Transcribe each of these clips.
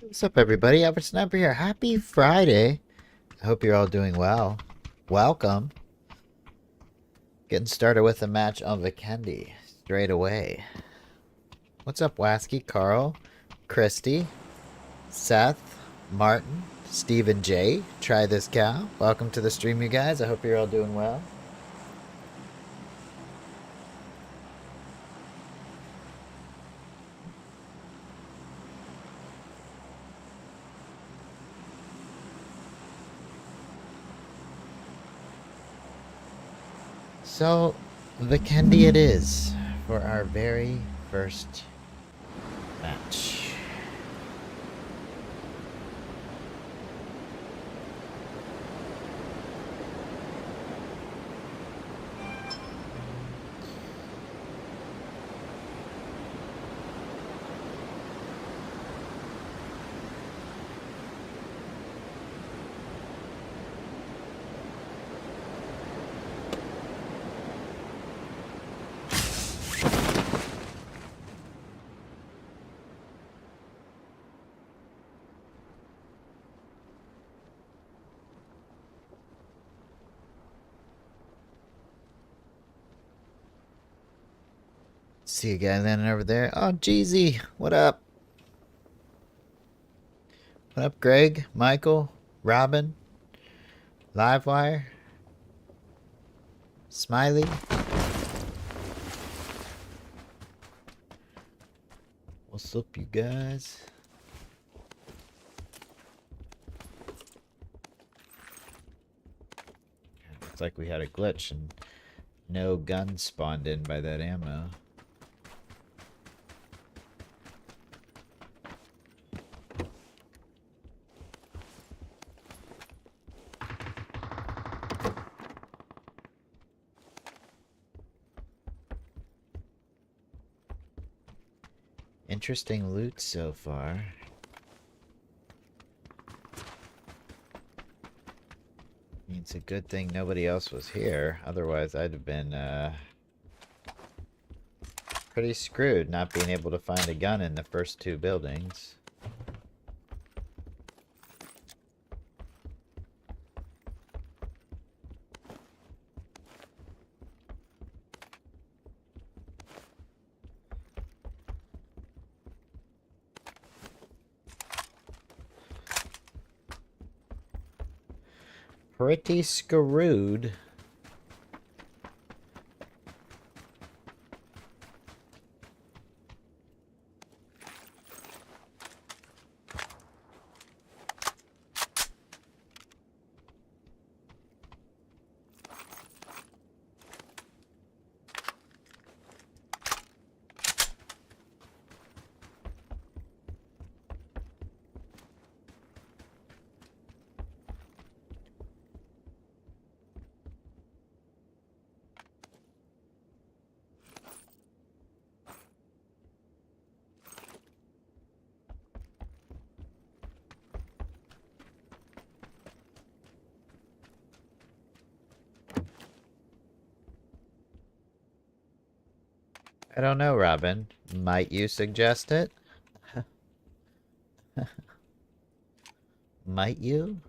What's up, everybody? Albert Sniper here. Happy Friday. I hope you're all doing well. Welcome. Getting started with a match on Vikendi straight away. What's up, Wasky, Carl, Christy, Seth, Martin, Stephen J. Try this cow. Welcome to the stream, you guys. I hope you're all doing well. So, Vikendi it is for our very first match. See a guy landing over there. Oh, Jeezy. What up? What up, Greg? Michael? Robin? Livewire? Smiley? What's up, you guys? Looks like we had a glitch and no gun spawned in by that ammo. Interesting loot so far. It's a good thing nobody else was here. Otherwise, I'd have been pretty screwed not being able to find a gun in the first two buildings. Pretty screwed. I don't know, Robin. Might you suggest it? Might you?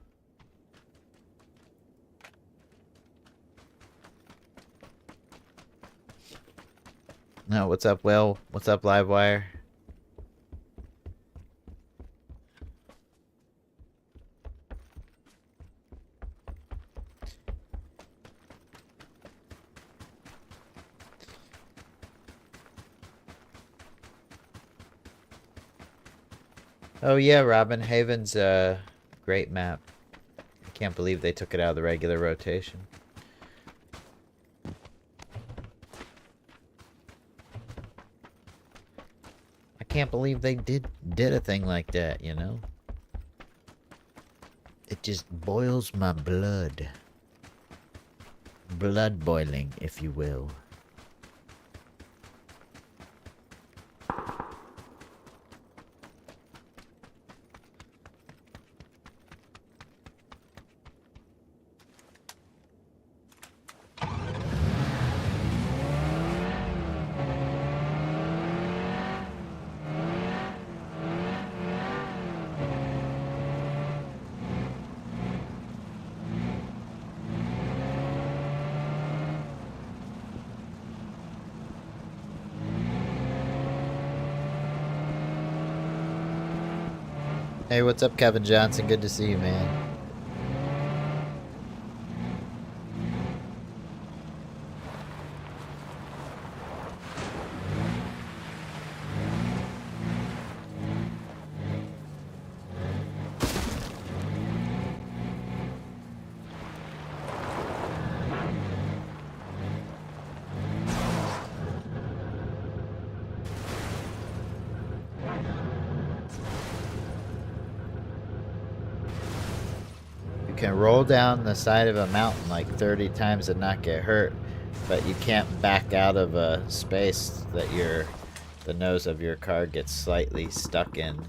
No, what's up, Will? What's up, Livewire? Oh yeah, Robin. Haven's a great map. I can't believe they took it out of the regular rotation. I can't believe they did a thing like that, you know? It just boils my blood. Blood boiling, if you will. Hey, what's up, Kevin Johnson? Good to see you, man. You can roll down the side of a mountain like 30 times and not get hurt, but you can't back out of a space that the nose of your car gets slightly stuck in.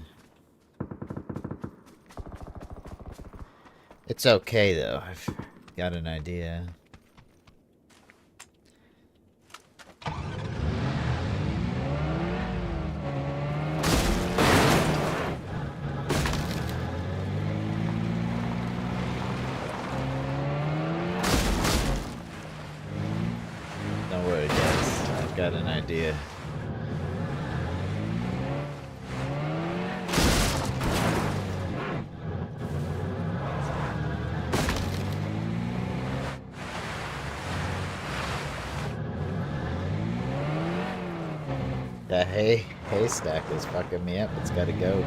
It's okay though, I've got an idea. Don't worry guys, I've got an idea. That haystack is fucking me up. It's gotta go.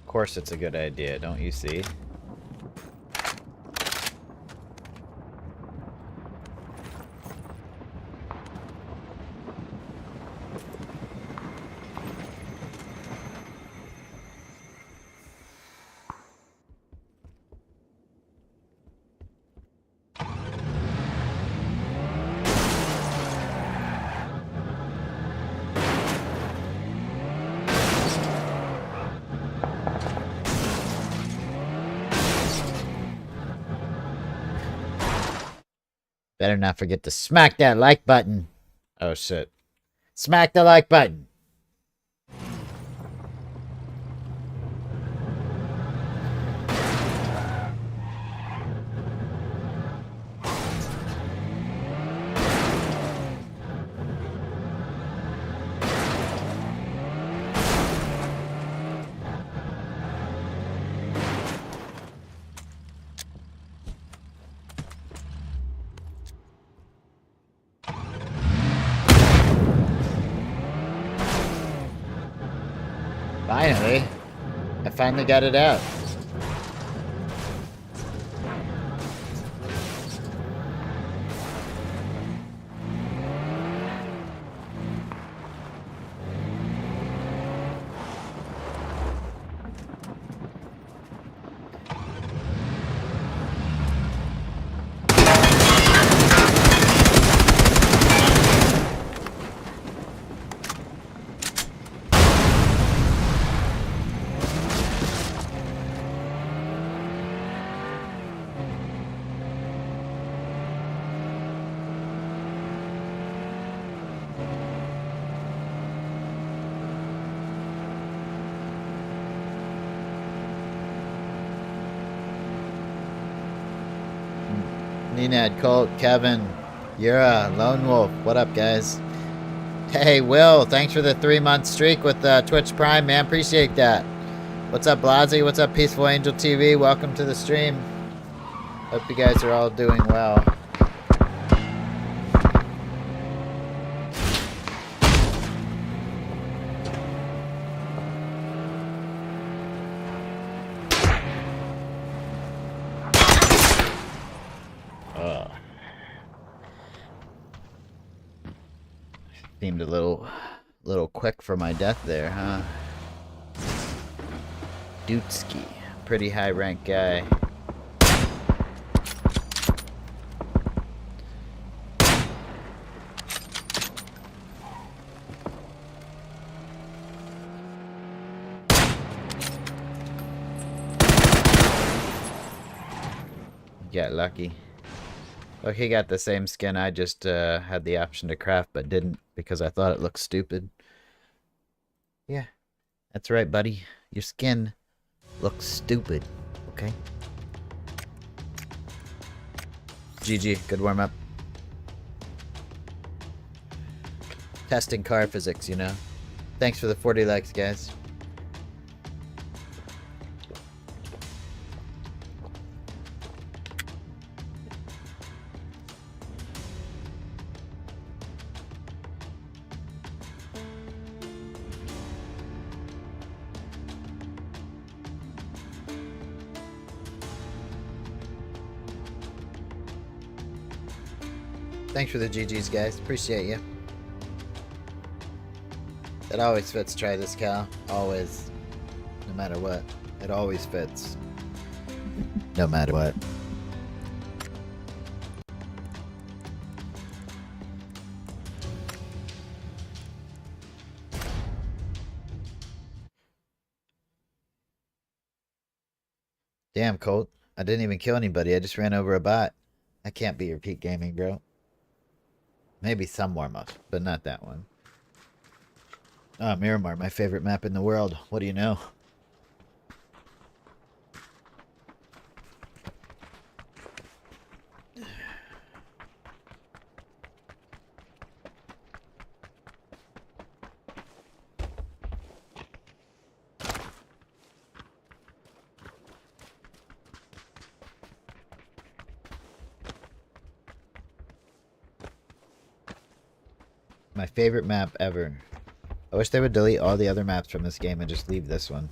Of course it's a good idea, don't you see? Better not forget to smack that like button. Oh shit. Smack the like button. Finally. I finally got it out. Nenad, Colt, Kevin, Yura, Lone Wolf. What up, guys? Hey, Will. Thanks for the 3-month streak with Twitch Prime, man. Appreciate that. What's up, Blasi? What's up, Peaceful Angel TV? Welcome to the stream. Hope you guys are all doing well. Seemed a little quick for my death there, huh? Dutski, pretty high rank guy. Get lucky. Look, he got the same skin. I just had the option to craft, but didn't because I thought it looked stupid. Yeah, that's right, buddy. Your skin looks stupid. Okay. GG. Good warm up. Testing car physics, you know. Thanks for the 40 likes, guys. Thanks for the GGs, guys. Appreciate you. It always fits, try this cow. Always. No matter what. It always fits. No matter what. Damn, Colt. I didn't even kill anybody. I just ran over a bot. That can't be your peak gaming, bro. Maybe some warm-ups, but not that one. Ah, Miramar, my favorite map in the world. What do you know? My favorite map ever. I wish they would delete all the other maps from this game and just leave this one.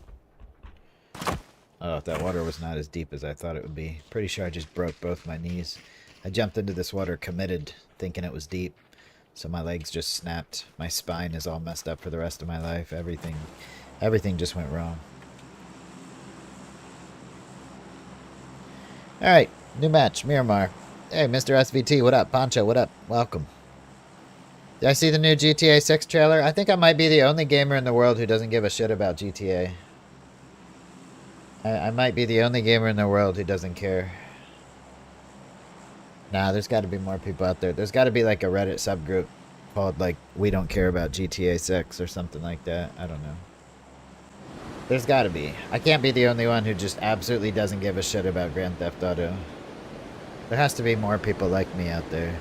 Oh, that water was not as deep as I thought it would be. Pretty sure I just broke both my knees. I jumped into this water committed, thinking it was deep. So my legs just snapped. My spine is all messed up for the rest of my life. Everything just went wrong. Alright, new match, Miramar. Hey, Mr. SVT, what up? Poncho, what up? Welcome. Did I see the new GTA 6 trailer? I think I might be the only gamer in the world who doesn't give a shit about GTA. I might be the only gamer in the world who doesn't care. Nah, there's got to be more people out there. There's got to be like a Reddit subgroup called like We Don't Care About GTA 6 or something like that. I don't know. There's got to be. I can't be the only one who just absolutely doesn't give a shit about Grand Theft Auto. There has to be more people like me out there.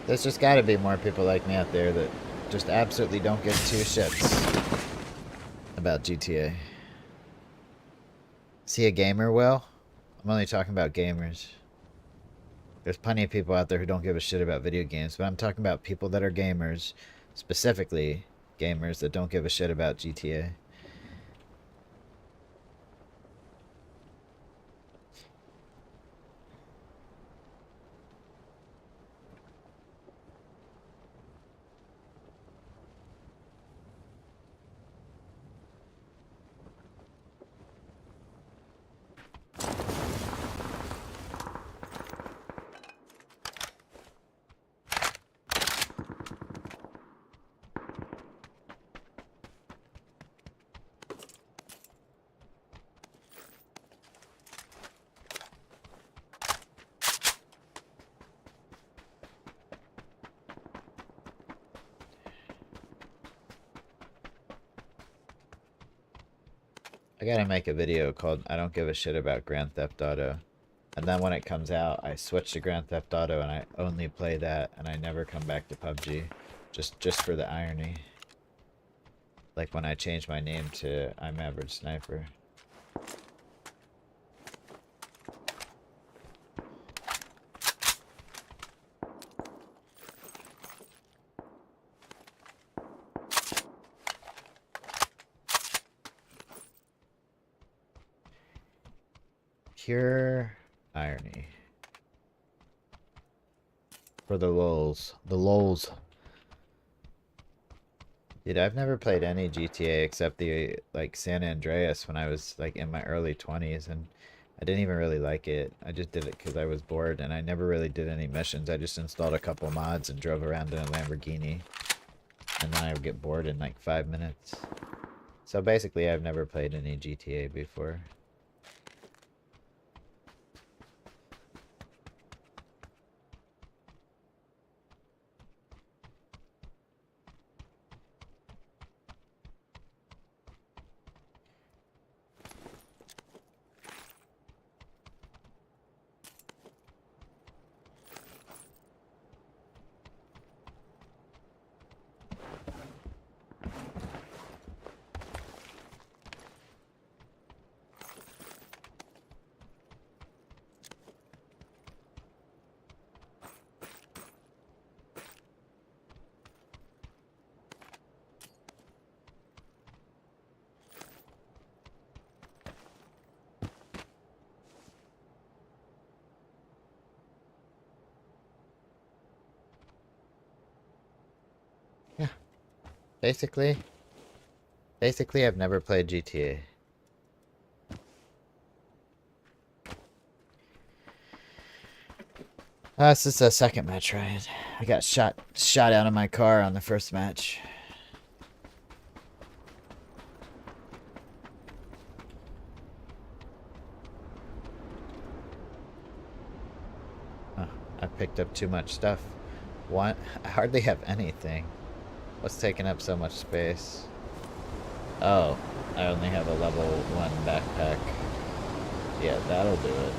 There's just gotta be more people like me out there that just absolutely don't give two shits about GTA. Is he a gamer, Will? I'm only talking about gamers. There's plenty of people out there who don't give a shit about video games, but I'm talking about people that are gamers, specifically gamers that don't give a shit about GTA. I gotta make a video called I Don't Give a Shit About Grand Theft Auto. And then when it comes out, I switch to Grand Theft Auto and I only play that and I never come back to PUBG. Just for the irony. Like when I changed my name to I'm Average Sniper. Pure irony. For the lulz. The lulz. Dude, I've never played any GTA except the, like, San Andreas when I was, like, in my early 20s, and I didn't even really like it. I just did it because I was bored, and I never really did any missions. I just installed a couple mods and drove around in a Lamborghini. And then I would get bored in like 5 minutes. So basically, I've never played any GTA before. Yeah, basically, I've never played GTA. This is the second match, Ryan. I got shot out of my car on the first match. Oh, I picked up too much stuff. What? I hardly have anything. What's taking up so much space? Oh, I only have a level 1 backpack. Yeah, that'll do it.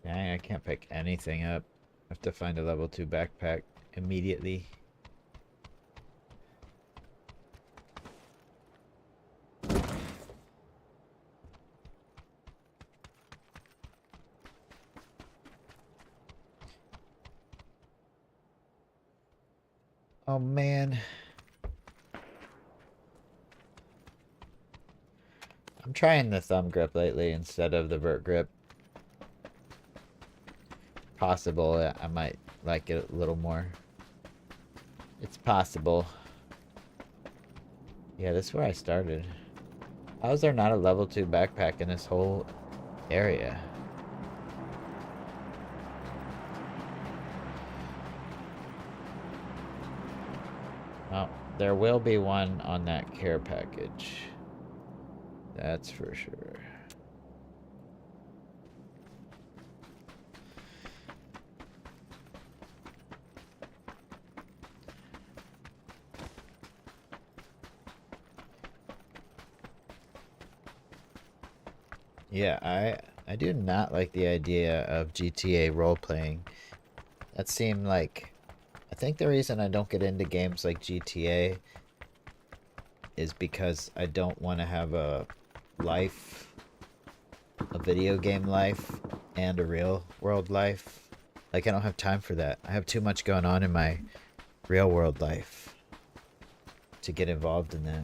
Dang, I can't pick anything up. I have to find a level 2 backpack immediately. Oh man. I'm trying the thumb grip lately instead of the vert grip. Possible I might like it a little more. It's possible. Yeah, this is where I started. How is there not a level 2 backpack in this whole area? Well, there will be one on that care package. That's for sure. Yeah, I do not like the idea of GTA role-playing. That seemed like... I think the reason I don't get into games like GTA is because I don't want to have a life, a video game life, and a real world life. Like, I don't have time for that. I have too much going on in my real world life to get involved in that.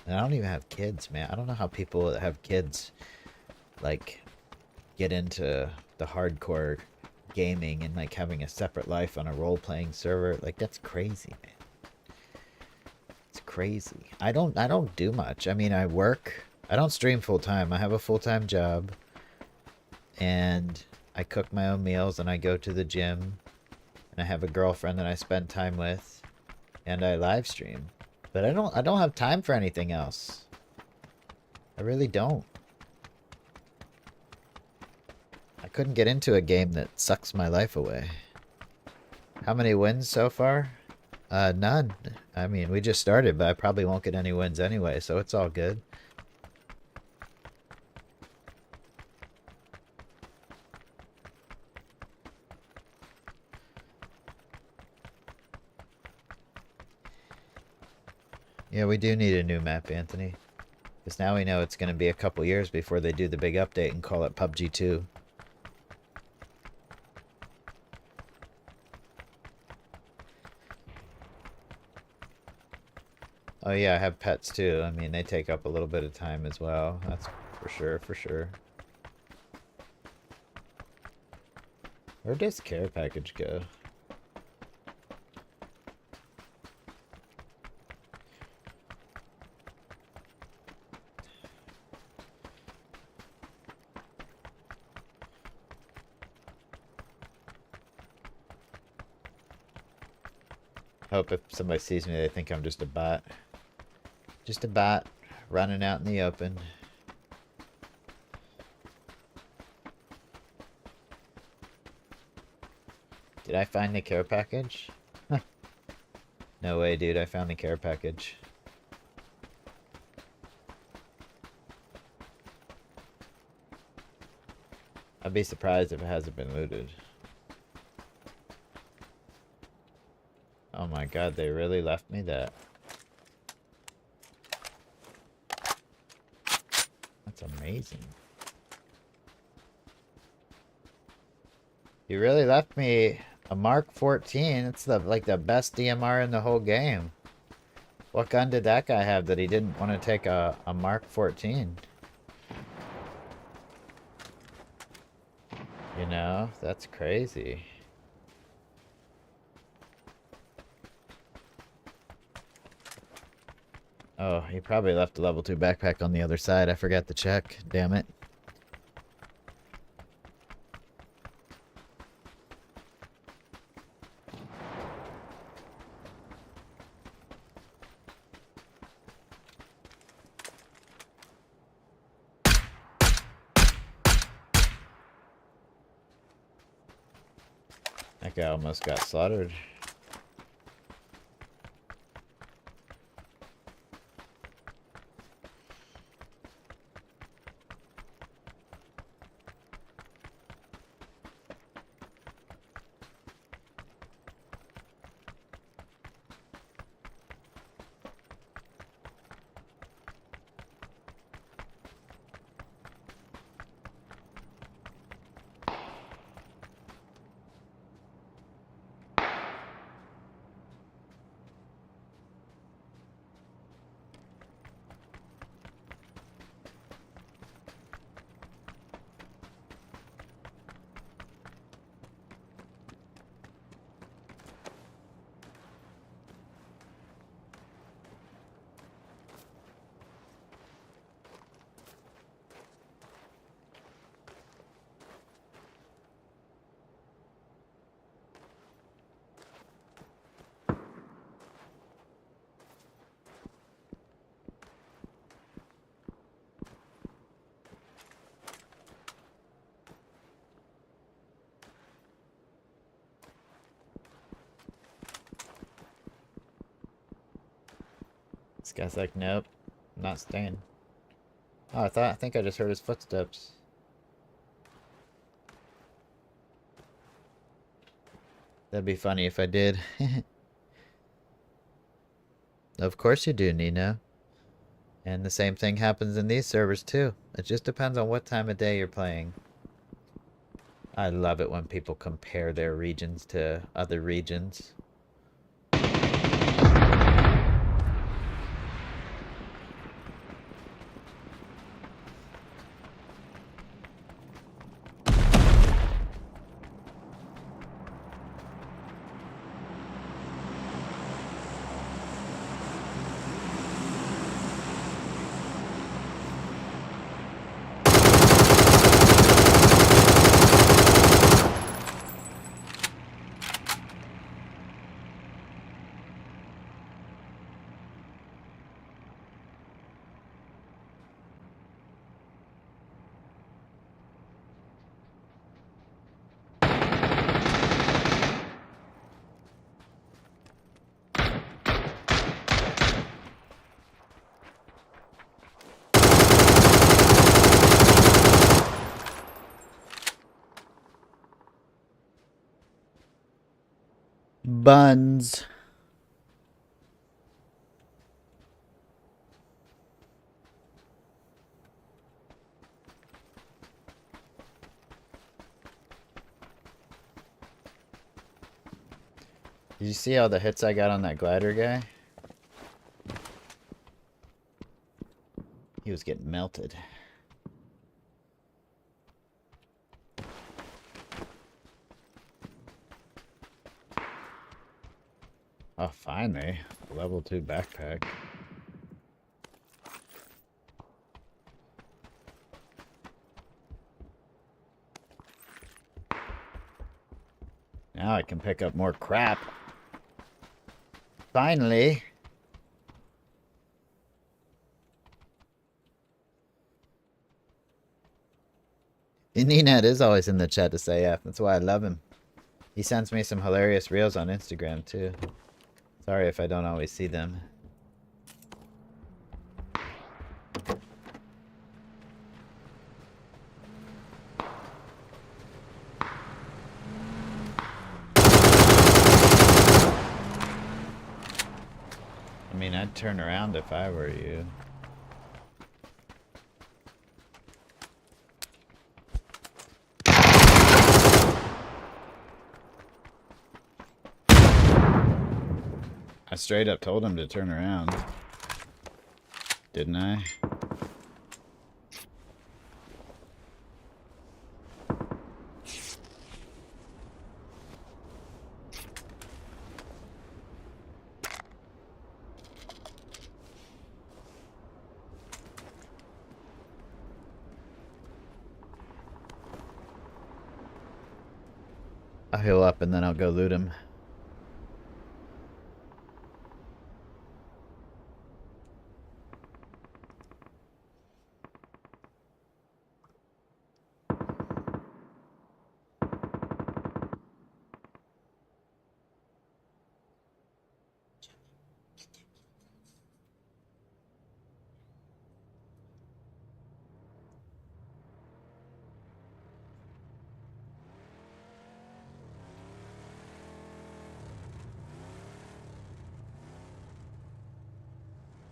And I don't even have kids, man. I don't know how people that have kids, like, get into the hardcore gaming and, like, having a separate life on a role-playing server. Like, that's crazy, man. It's crazy. I don't do much. I mean, I work. I don't stream full-time. I have a full-time job. And I cook my own meals and I go to the gym. And I have a girlfriend that I spend time with. And I live stream. But I don't have time for anything else. I really don't. I couldn't get into a game that sucks my life away. How many wins so far? None. I mean, we just started, but I probably won't get any wins anyway, so it's all good. Yeah, we do need a new map, Anthony. Because now we know it's going to be a couple years before they do the big update and call it PUBG 2. Oh yeah, I have pets too. I mean, they take up a little bit of time as well. That's for sure, for sure. Where'd this care package go? Hope if somebody sees me, they think I'm just a bot. Just a bot running out in the open. Did I find the care package? No way, dude. I found the care package. I'd be surprised if it hasn't been looted. Oh my god, they really left me that. That's amazing. You really left me a Mark 14. It's like the best DMR in the whole game. What gun did that guy have that he didn't want to take a Mark 14? You know, that's crazy. Oh, he probably left a level 2 backpack on the other side. I forgot to check. Damn it. That guy almost got slaughtered. This guy's like, nope, I'm not staying. Oh, I think I just heard his footsteps. That'd be funny if I did. Of course you do, Nino. And the same thing happens in these servers too. It just depends on what time of day you're playing. I love it when people compare their regions to other regions. Buns. Did you see all the hits I got on that glider guy? He was getting melted. Oh, finally. Level 2 backpack. Now I can pick up more crap. Finally. Ninette is always in the chat to say F. That's why I love him. He sends me some hilarious reels on Instagram, too. Sorry if I don't always see them. I mean, I'd turn around if I were you. I straight up told him to turn around. Didn't I? I'll heal up and then I'll go loot him.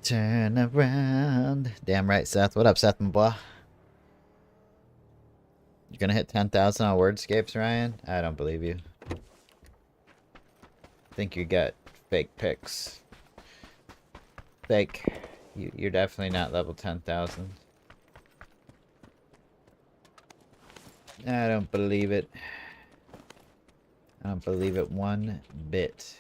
Turn around. Damn right, Seth. What up, Seth and boy? You're gonna hit 10,000 on Wordscapes, Ryan? I don't believe you. I think you got fake pics. Fake. You're definitely not level 10,000. I don't believe it. I don't believe it one bit.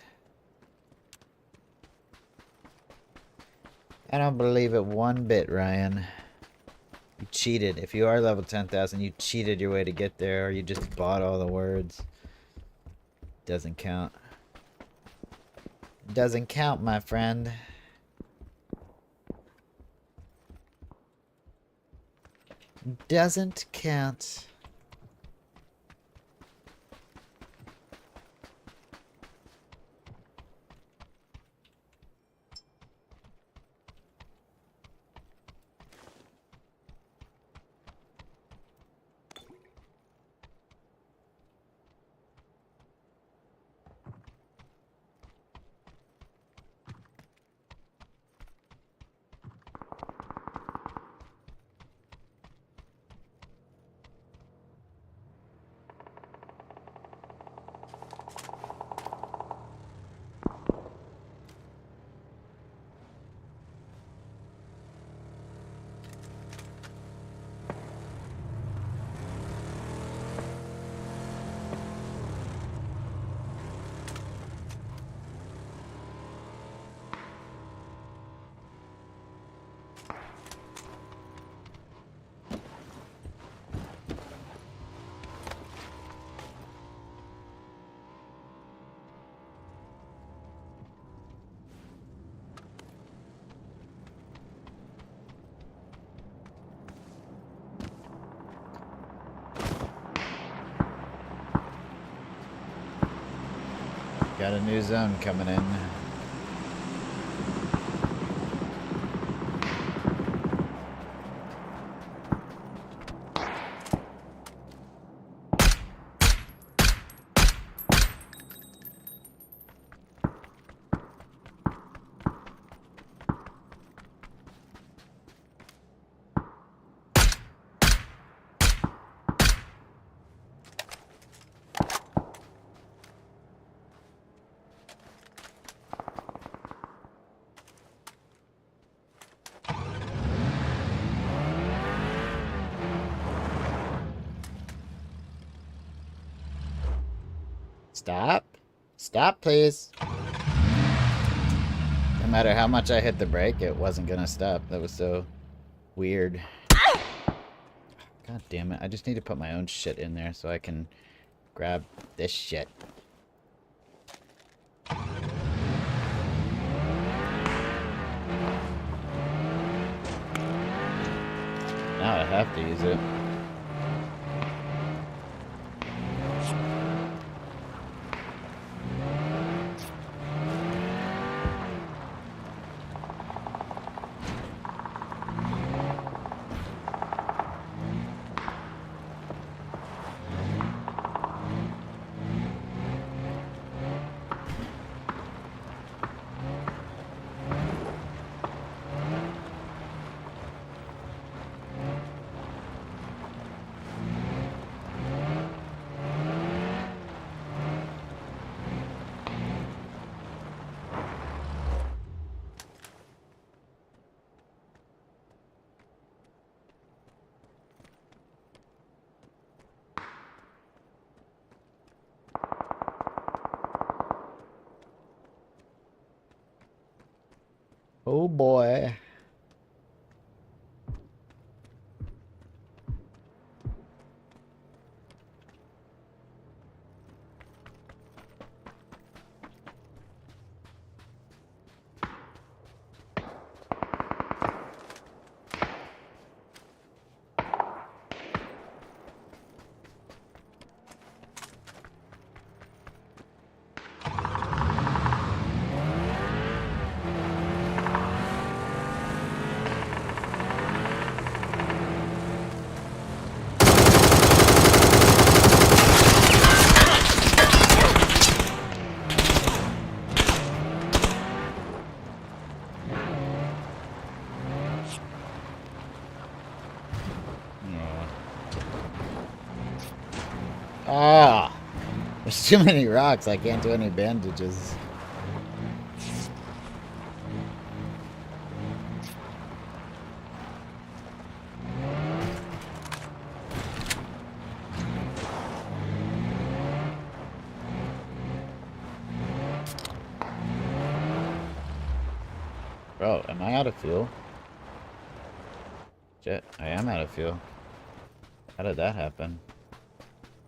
I don't believe it one bit, Ryan. You cheated. If you are level 10,000, you cheated your way to get there, or you just bought all the words. Doesn't count. Doesn't count, my friend. Doesn't count. Got a new zone coming in. Stop. Stop, please. No matter how much I hit the brake, it wasn't gonna stop. That was so weird. God damn it. I just need to put my own shit in there so I can grab this shit. Now I have to use it. Oh boy. Ah, there's too many rocks. I can't do any bandages. Bro, am I out of fuel? Shit, I am out of fuel. How did that happen?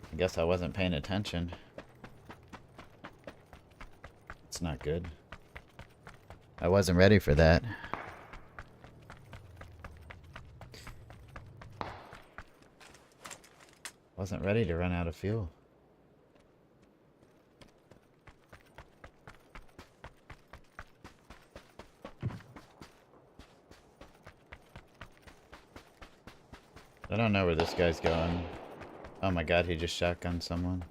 I guess I wasn't paying attention. It's not good. I wasn't ready for that. Wasn't ready to run out of fuel. I don't know where this guy's going. Oh my god, he just shotgunned someone.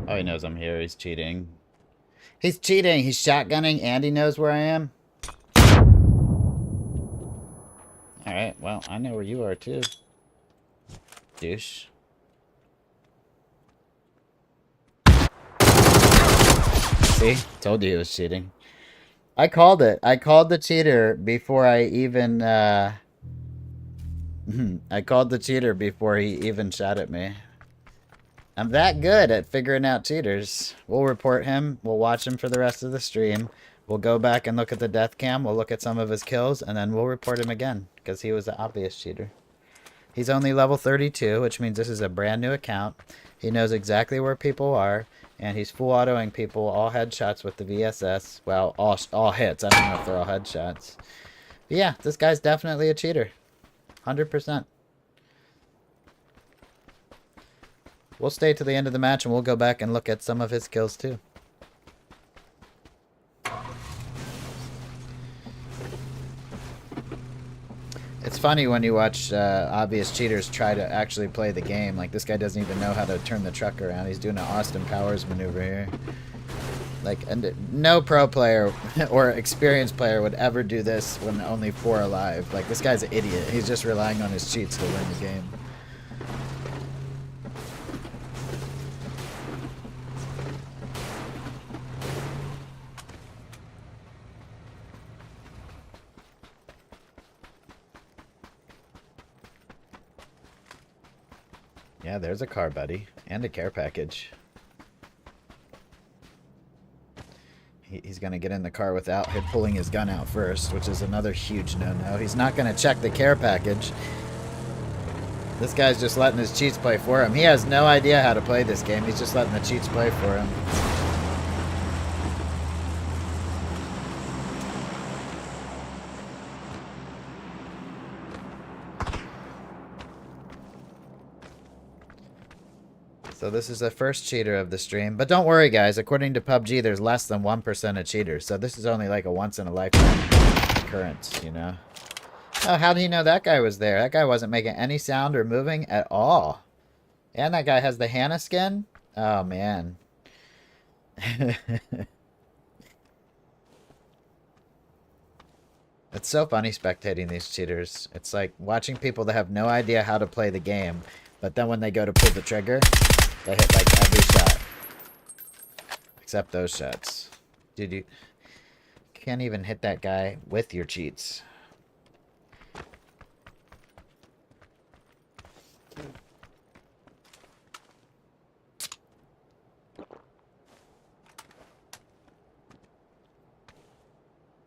Oh, he knows I'm here. He's cheating. He's cheating. He's shotgunning and he knows where I am. Alright, well, I know where you are too. Douche. See? Told you he was cheating. I called it. I called the cheater before I even, I called the cheater before he even shot at me. I'm that good at figuring out cheaters. We'll report him. We'll watch him for the rest of the stream. We'll go back and look at the death cam. We'll look at some of his kills, and then we'll report him again, because he was the obvious cheater. He's only level 32, which means this is a brand new account. He knows exactly where people are, and he's full autoing people all headshots with the VSS. Well, all hits. I don't know if they're all headshots. But yeah, this guy's definitely a cheater. 100%. We'll stay to the end of the match, and we'll go back and look at some of his kills, too. It's funny when you watch obvious cheaters try to actually play the game. Like, this guy doesn't even know how to turn the truck around. He's doing an Austin Powers maneuver here. Like, and no pro player or experienced player would ever do this when only 4 alive. Like, this guy's an idiot. He's just relying on his cheats to win the game. Yeah, there's a car, buddy. And a care package. He's going to get in the car without pulling his gun out first, which is another huge no-no. He's not going to check the care package. This guy's just letting his cheats play for him. He has no idea how to play this game. He's just letting the cheats play for him. So this is the first cheater of the stream. But don't worry, guys. According to PUBG, there's less than 1% of cheaters. So this is only like a once-in-a-lifetime occurrence, you know? Oh, how do you know that guy was there? That guy wasn't making any sound or moving at all. And that guy has the Hannah skin? Oh, man. It's so funny spectating these cheaters. It's like watching people that have no idea how to play the game. But then when they go to pull the trigger, they hit like every shot. Except those shots. Dude, you can't even hit that guy with your cheats.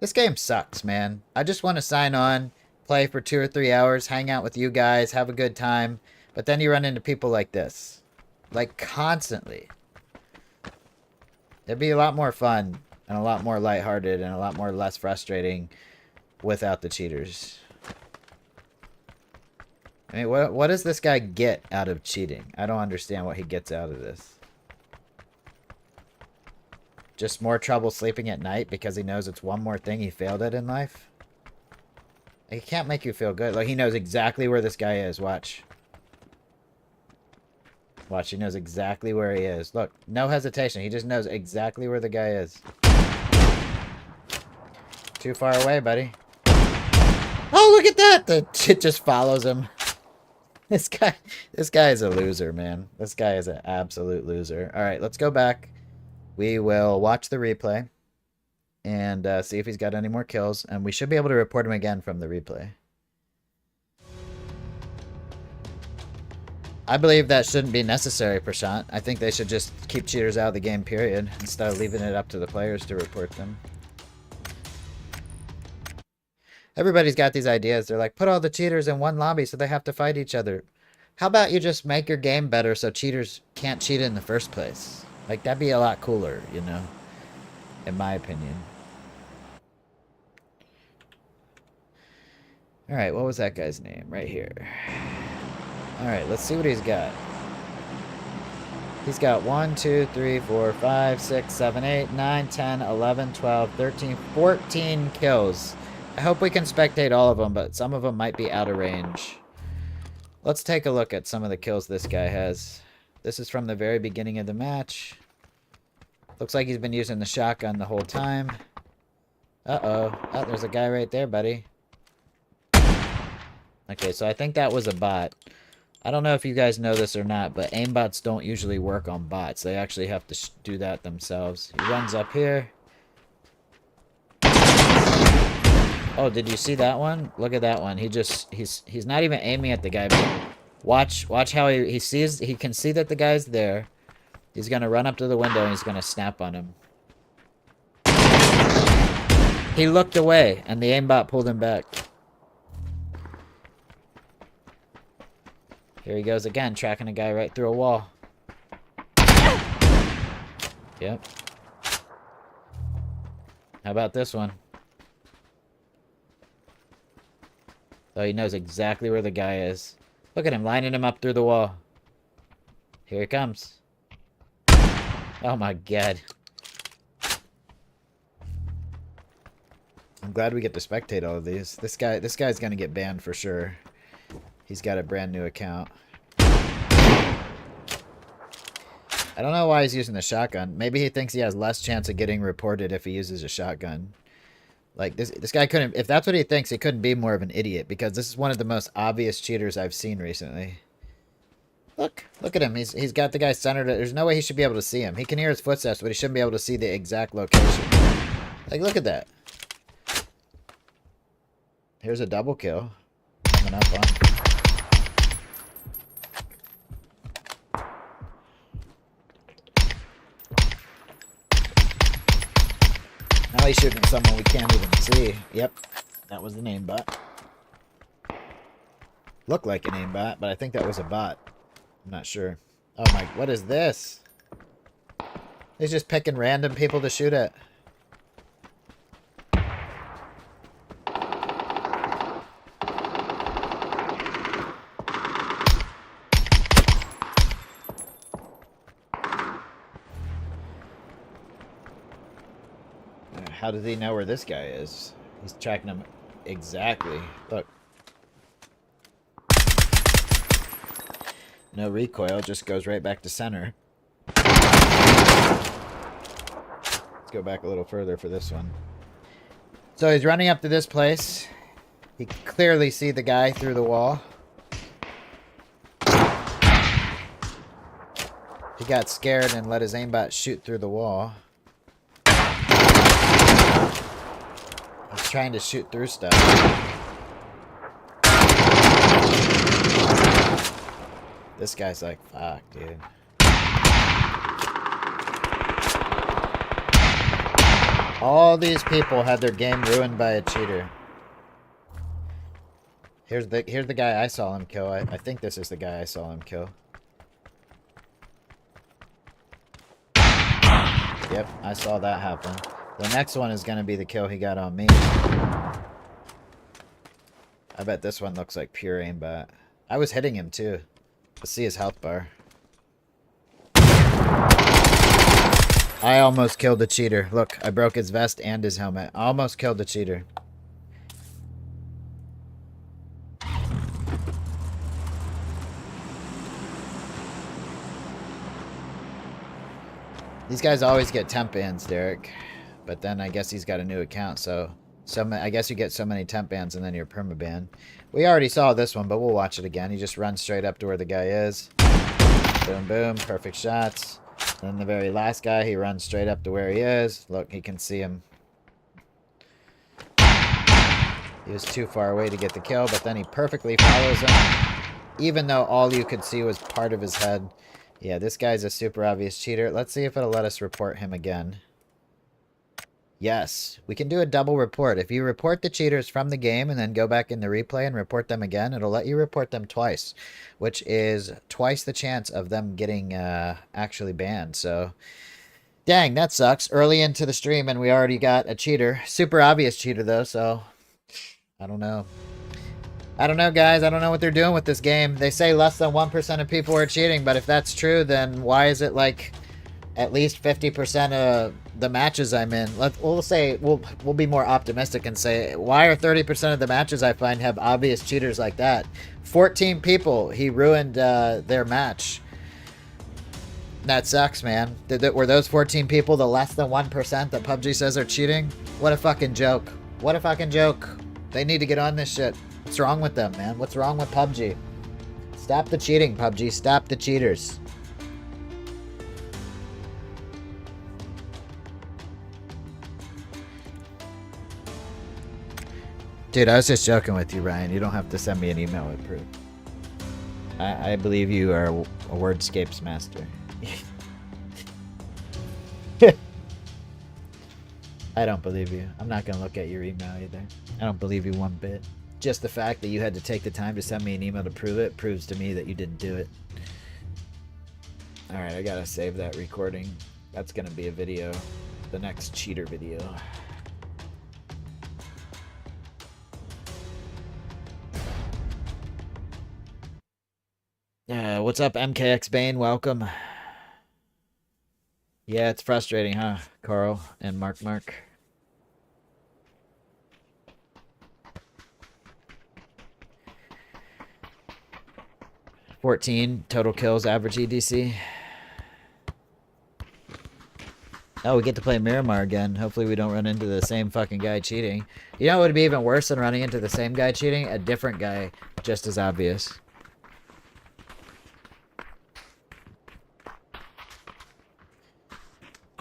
This game sucks, man. I just want to sign on, play for 2 or 3 hours, hang out with you guys, have a good time. But then you run into people like this. Like, constantly. It'd be a lot more fun and a lot more lighthearted and a lot more less frustrating without the cheaters. I mean, what does this guy get out of cheating? I don't understand what he gets out of this. Just more trouble sleeping at night because he knows it's one more thing he failed at in life? He can't make you feel good. Like, he knows exactly where this guy is. Watch. Watch, he knows exactly where he is. Look, no hesitation. He just knows exactly where the guy is. Too far away, buddy. Oh, look at that! The shit just follows him. This guy is a loser, man. This guy is an absolute loser. Alright, let's go back. We will watch the replay. And see if he's got any more kills. And we should be able to report him again from the replay. I believe that shouldn't be necessary, Prashant. I think they should just keep cheaters out of the game, period, instead of leaving it up to the players to report them. Everybody's got these ideas. They're like, put all the cheaters in one lobby so they have to fight each other. How about you just make your game better so cheaters can't cheat in the first place? Like, that'd be a lot cooler, you know? In my opinion. Alright, what was that guy's name? Right here. Alright, let's see what he's got. He's got 1, 2, 3, 4, 5, 6, 7, 8, 9, 10, 11, 12, 13, 14 kills. I hope we can spectate all of them, but some of them might be out of range. Let's take a look at some of the kills this guy has. This is from the very beginning of the match. Looks like he's been using the shotgun the whole time. Uh-oh. Oh, there's a guy right there, buddy. Okay, so I think that was a bot. I don't know if you guys know this or not, but aimbots don't usually work on bots. They actually have to do that themselves. He runs up here. Oh, did you see that one? Look at that one. He's not even aiming at the guy. But watch how he sees. He can see that the guy's there. He's gonna run up to the window and he's gonna snap on him. He looked away, and the aimbot pulled him back. Here he goes again, tracking a guy right through a wall. Yep. How about this one? Oh, he knows exactly where the guy is. Look at him, lining him up through the wall. Here he comes. Oh my god. I'm glad we get to spectate all of these. This guy's gonna get banned for sure. He's got a brand new account. I don't know why he's using the shotgun. Maybe he thinks he has less chance of getting reported if he uses a shotgun. Like, this guy couldn't... If that's what he thinks, he couldn't be more of an idiot, because this is one of the most obvious cheaters I've seen recently. Look at him. He's got the guy centered. There's no way he should be able to see him. He can hear his footsteps, but he shouldn't be able to see the exact location. Like, look at that. Here's a double kill. Coming up on. Now he's shooting at someone we can't even see. Yep. That was an aimbot. Looked like an aimbot, but I think that was a bot. I'm not sure. Oh my, what is this? He's just picking random people to shoot at. How does he know where this guy is? He's tracking him exactly. Look. No recoil, just goes right back to center. Let's go back a little further for this one. So he's running up to this place. He can clearly see the guy through the wall. He got scared and let his aimbot shoot through the wall. He's trying to shoot through stuff. This guy's like, fuck, dude. All these people had their game ruined by a cheater. Here's the guy I saw him kill. I think this is the guy I saw him kill. Yep, I saw that happen. The next one is going to be the kill he got on me. I bet this one looks like pure aimbot. I was hitting him too. Let's see his health bar. I almost killed the cheater. Look, I broke his vest and his helmet. I almost killed the cheater. These guys always get temp bans, Derek. But then I guess he's got a new account, so I guess you get so many temp bans and then you're permaban. We already saw this one, but we'll watch it again. He just runs straight up to where the guy is. Boom, boom, perfect shots. And then the very last guy, he runs straight up to where he is. Look, he can see him. He was too far away to get the kill, but then he perfectly follows him. Even though all you could see was part of his head. Yeah, this guy's a super obvious cheater. Let's see if it'll let us report him again. Yes, we can do a double report. If you report the cheaters from the game and then go back in the replay and report them again, it'll let you report them twice, which is twice the chance of them getting actually banned. So, dang, that sucks. Early into the stream and we already got a cheater. Super obvious cheater, though, so I don't know. I don't know, guys. I don't know what they're doing with this game. They say less than 1% of people are cheating, but if that's true, then why is it like at least 50% of the matches I'm in? We'll say we'll be more optimistic and say, why are 30% of the matches I find have obvious cheaters like that? 14 people he ruined their match. That sucks, man. Were those 14 people the less than 1% that PUBG says are cheating? What a fucking joke. What a fucking joke. They need to get on this shit. What's wrong with them, man? What's wrong with PUBG? Stop the cheating, PUBG. Stop the cheaters. Dude, I was just joking with you, Ryan. You don't have to send me an email with proof. I believe you are a wordscapes master. I don't believe you. I'm not going to look at your email either. I don't believe you one bit. Just the fact that you had to take the time to send me an email to prove it proves to me that you didn't do it. Alright, I gotta save that recording. That's gonna be a video. The next cheater video. What's up, MKX Bane? Welcome. Yeah, it's frustrating, huh, Carl and Mark? 14 total kills, average EDC. Oh, we get to play Miramar again. Hopefully we don't run into the same fucking guy cheating. You know what would be even worse than running into the same guy cheating? A different guy, just as obvious.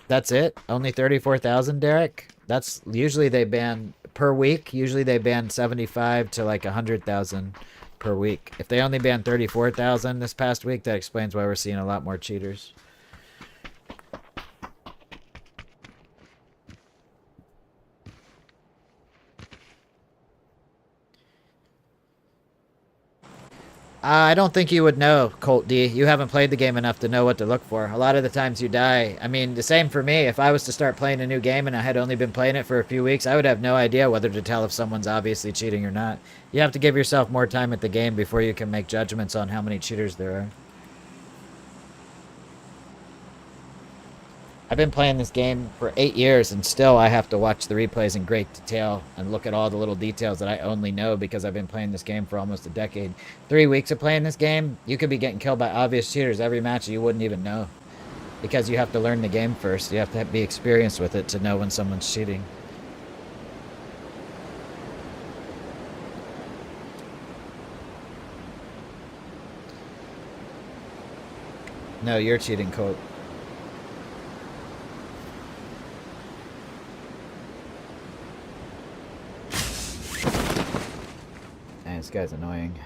That's it? Only 34,000, Derek? That's usually they ban per week. Usually they ban 75 to like 100,000 per week. If they only ban 34,000 this past week, that explains why we're seeing a lot more cheaters. I don't think you would know, Colt D. You haven't played the game enough to know what to look for. A lot of the times you die. I mean, the same for me. If I was to start playing a new game and I had only been playing it for a few weeks, I would have no idea whether to tell if someone's obviously cheating or not. You have to give yourself more time at the game before you can make judgments on how many cheaters there are. I've been playing this game for 8 years, and still I have to watch the replays in great detail and look at all the little details that I only know because I've been playing this game for almost a decade. 3 weeks of playing this game, you could be getting killed by obvious cheaters every match and you wouldn't even know. Because you have to learn the game first. You have to be experienced with it to know when someone's cheating. No, you're cheating, Colt. Man, this guy's annoying.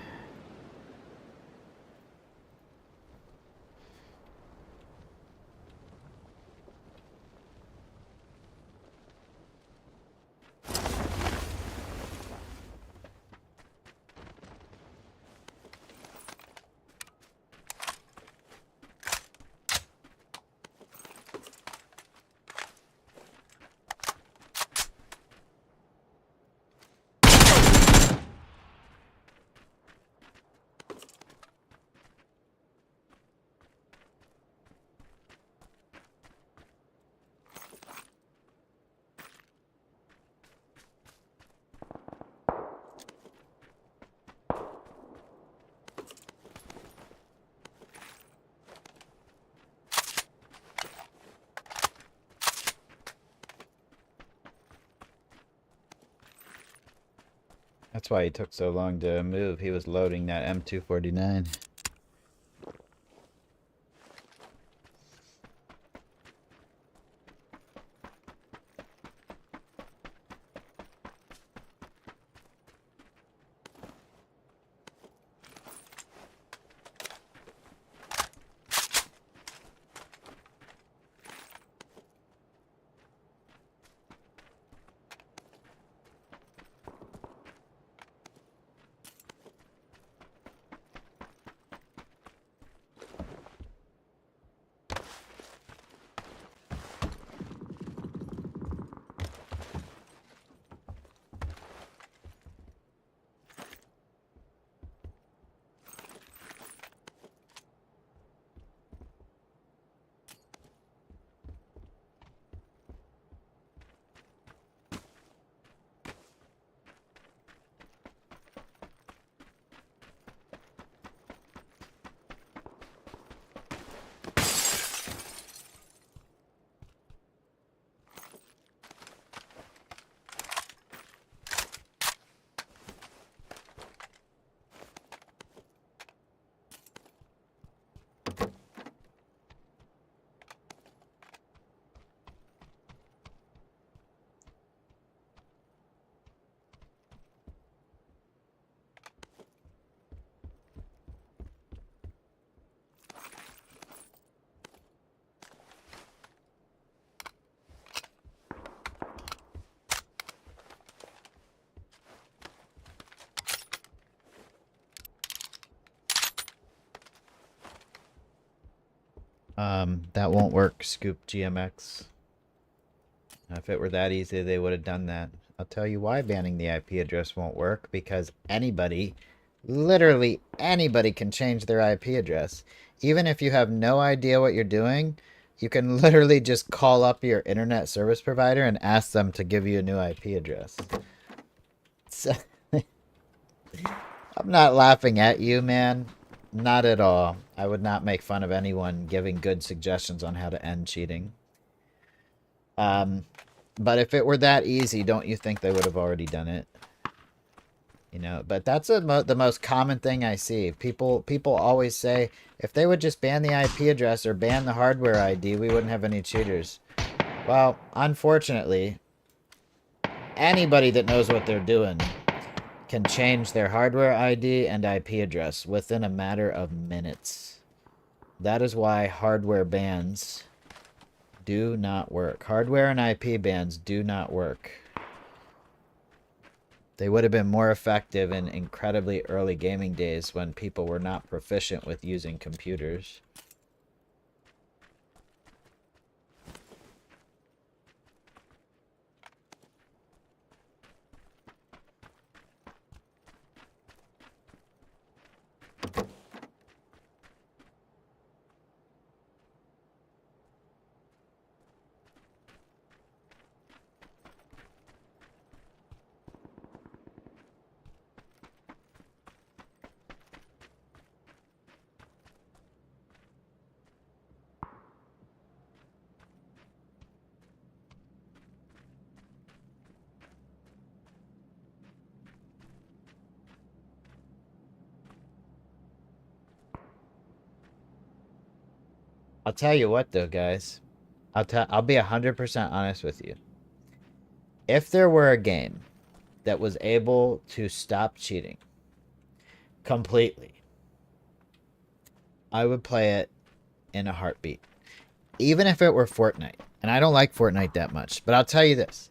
That's why he took so long to move. He was loading that M249. That won't work, Scoop GMX. If it were that easy, they would have done that. I'll tell you why banning the IP address won't work. Because anybody, literally anybody, can change their IP address. Even if you have no idea what you're doing, you can literally just call up your internet service provider and ask them to give you a new IP address. So, I'm not laughing at you, man. Not at all. I would not make fun of anyone giving good suggestions on how to end cheating. But if it were that easy, don't you think they would have already done it? You know, but that's the most common thing I see. People always say, if they would just ban the IP address or ban the hardware ID, we wouldn't have any cheaters. Well, unfortunately, anybody that knows what they're doing can change their hardware ID and IP address within a matter of minutes. That is why hardware bans do not work. Hardware and IP bans do not work. They would have been more effective in incredibly early gaming days when people were not proficient with using computers. I'll tell you what though, guys. I'll be 100% honest with you. If there were a game that was able to stop cheating completely, I would play it in a heartbeat. Even if it were Fortnite. And I don't like Fortnite that much, but I'll tell you this.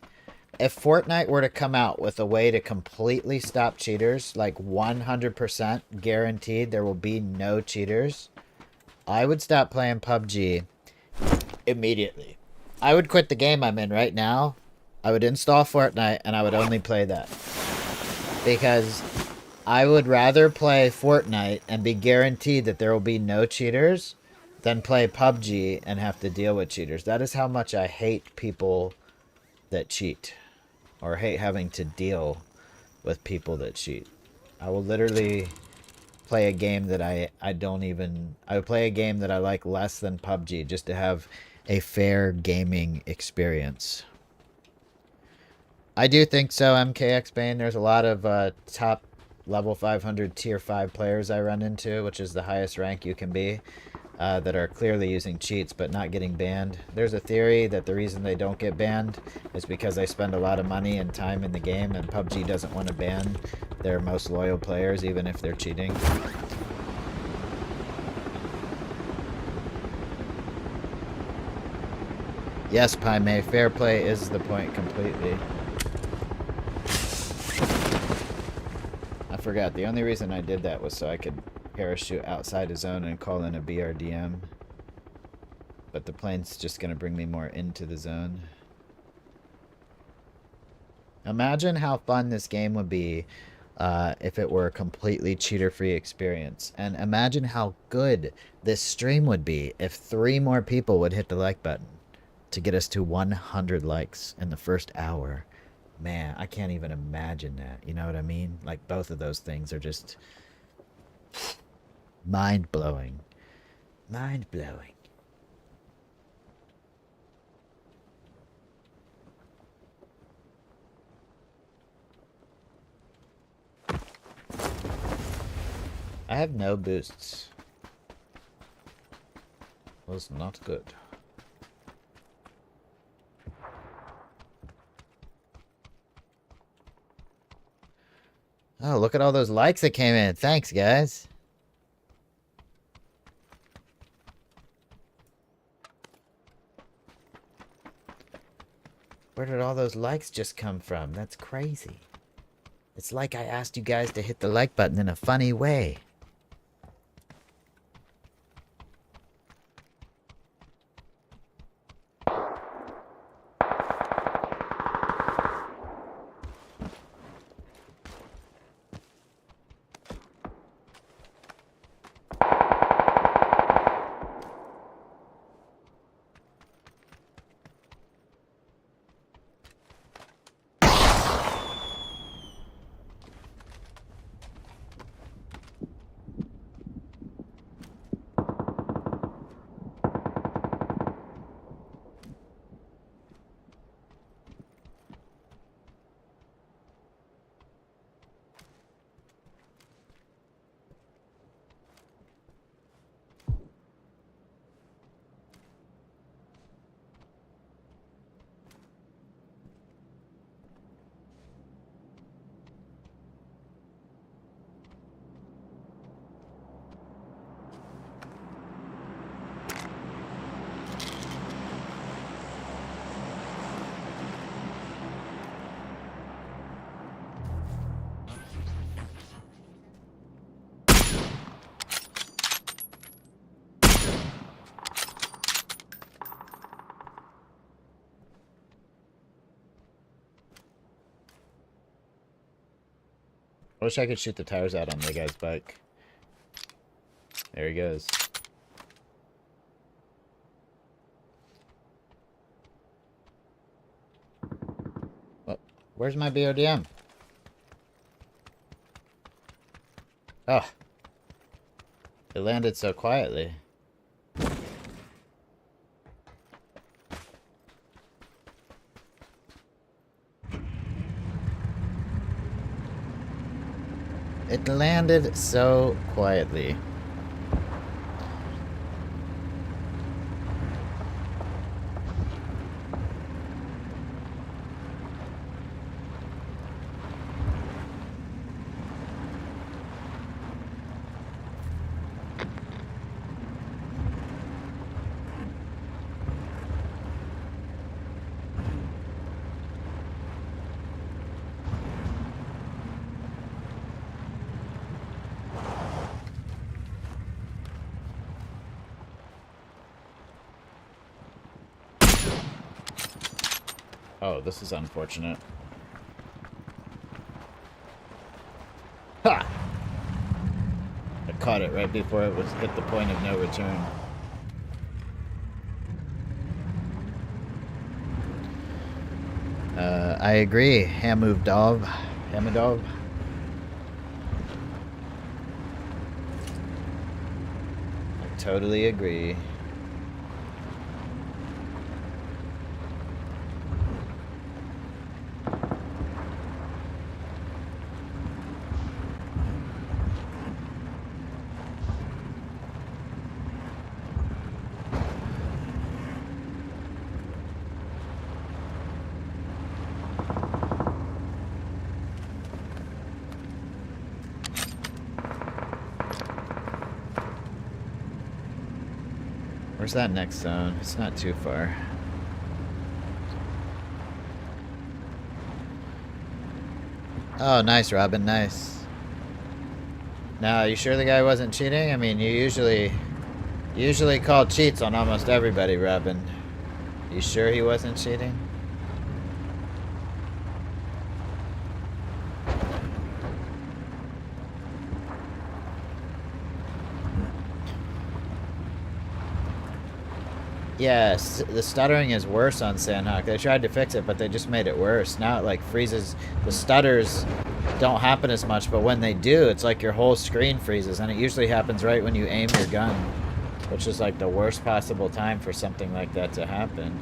If Fortnite were to come out with a way to completely stop cheaters, like 100% guaranteed there will be no cheaters, I would stop playing PUBG immediately. I would quit the game I'm in right now. I would install Fortnite and I would only play that. Because I would rather play Fortnite and be guaranteed that there will be no cheaters than play PUBG and have to deal with cheaters. That is how much I hate people that cheat. Or hate having to deal with people that cheat. I will literally play a game that I would play a game that I like less than PUBG just to have a fair gaming experience. I do think so, MKX Bane. There's a lot of top level 500 tier 5 players I run into, which is the highest rank you can be, that are clearly using cheats but not getting banned. There's a theory that the reason they don't get banned is because they spend a lot of money and time in the game, and PUBG doesn't want to ban their most loyal players even if they're cheating. Yes, Pai Mei, fair play is the point completely. I forgot, the only reason I did that was so I could parachute outside a zone and call in a BRDM. But the plane's just going to bring me more into the zone. Imagine how fun this game would be if it were a completely cheater-free experience. And imagine how good this stream would be if 3 more people would hit the like button to get us to 100 likes in the first hour. Man, I can't even imagine that. You know what I mean? Like, both of those things are just mind-blowing. Mind-blowing. I have no boosts. Was not good. Oh, look at all those likes that came in. Thanks, guys. Where did all those likes just come from? That's crazy. It's like I asked you guys to hit the like button in a funny way. I wish I could shoot the tires out on the guy's bike. There he goes. Well, where's my BODM? Oh. It landed so quietly. It landed so quietly. Oh, this is unfortunate. Ha! I caught it right before it was hit the point of no return. I agree. Hamudov. Hamudov. I totally agree. Where's that next zone? It's not too far. Oh, nice, Robin. Nice. Now, you sure the guy wasn't cheating? I mean, you usually call cheats on almost everybody, Robin. You sure he wasn't cheating? Yes, the stuttering is worse on Sandhawk. They tried to fix it, but they just made it worse. Now it like freezes. The stutters don't happen as much, but when they do, it's like your whole screen freezes, and it usually happens right when you aim your gun, which is like the worst possible time for something like that to happen.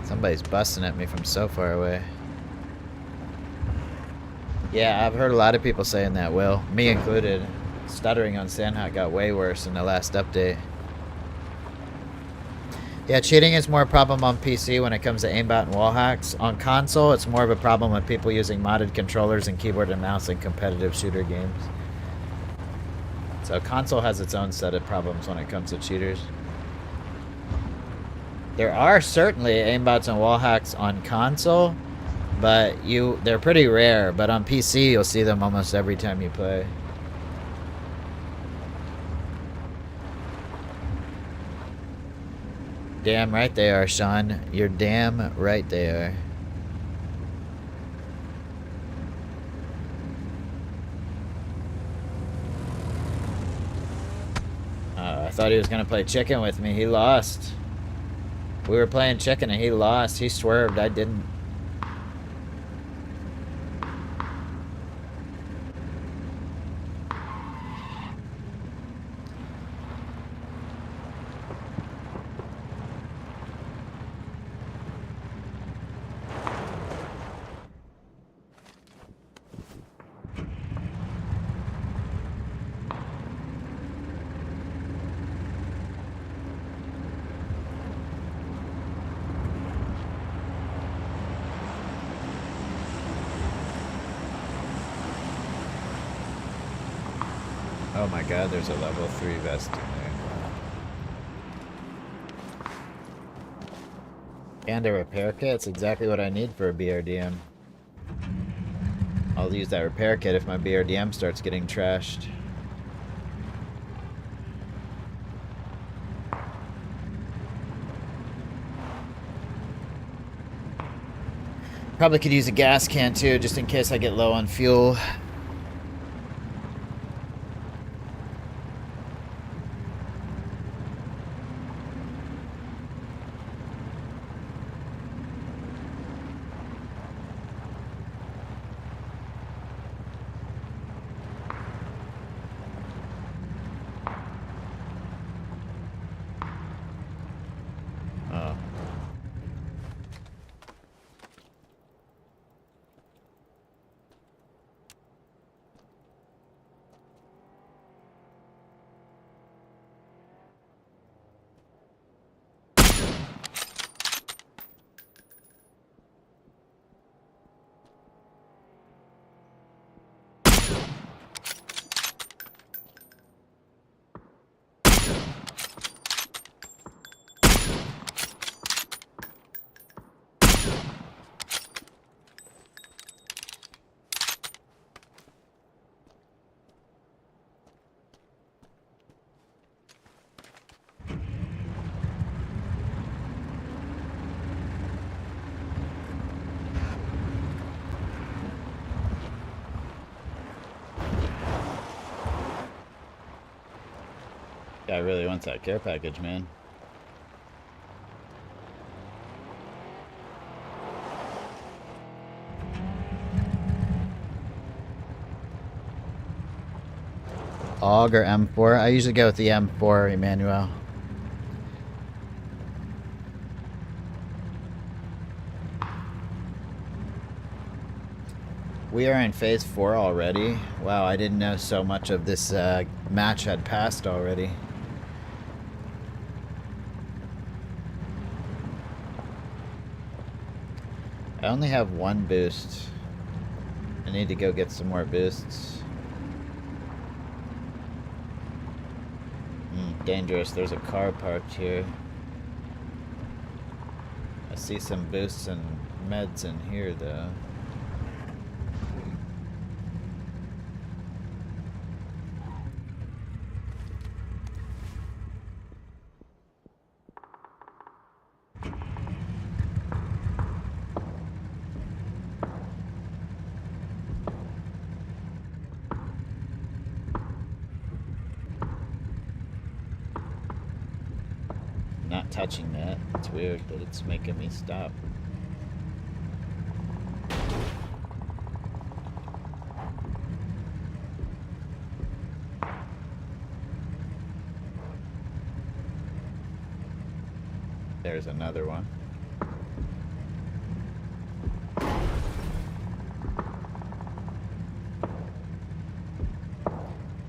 Somebody's busting at me from so far away. Yeah, I've heard a lot of people saying that, Will. Me included. Stuttering on Sandhawk got way worse in the last update. Yeah, cheating is more a problem on PC when it comes to aimbot and wall hacks. On console, it's more of a problem with people using modded controllers and keyboard and mouse in competitive shooter games. So console has its own set of problems when it comes to cheaters. There are certainly aimbots and wall hacks on console, but they're pretty rare. But on PC, you'll see them almost every time you play. Damn right they are, Sean. You're damn right they are. I thought he was going to play chicken with me. He lost. We were playing chicken and he lost. He swerved. I didn't. Oh my god, there's a level 3 vest in there. And a repair kit? It's exactly what I need for a BRDM. I'll use that repair kit if my BRDM starts getting trashed. Probably could use a gas can too, just in case I get low on fuel. Guy really wants that care package, man. AUG or M4? I usually go with the M4, Emmanuel. We are in phase 4 already. Wow, I didn't know so much of this match had passed already. I only have one boost. I need to go get some more boosts. Dangerous. There's a car parked here. I see some boosts and meds in here, though. Not touching that. It's weird that it's making me stop. There's another one.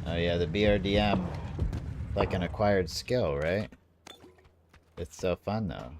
Oh yeah, the BRDM. Like an acquired skill, right? It's so fun though.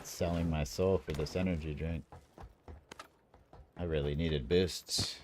Selling my soul for this energy drink. I really needed boosts.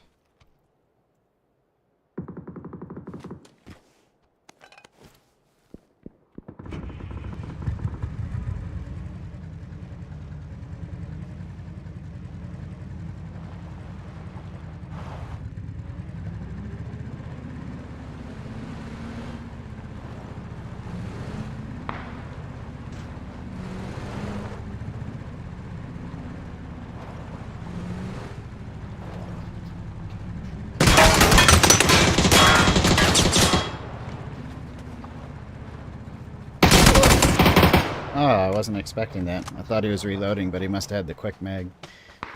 Oh, I wasn't expecting that. I thought he was reloading, but he must have had the quick mag.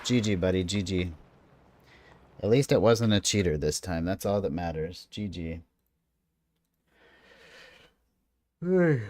GG, buddy, GG. At least it wasn't a cheater this time. That's all that matters. GG. Hey.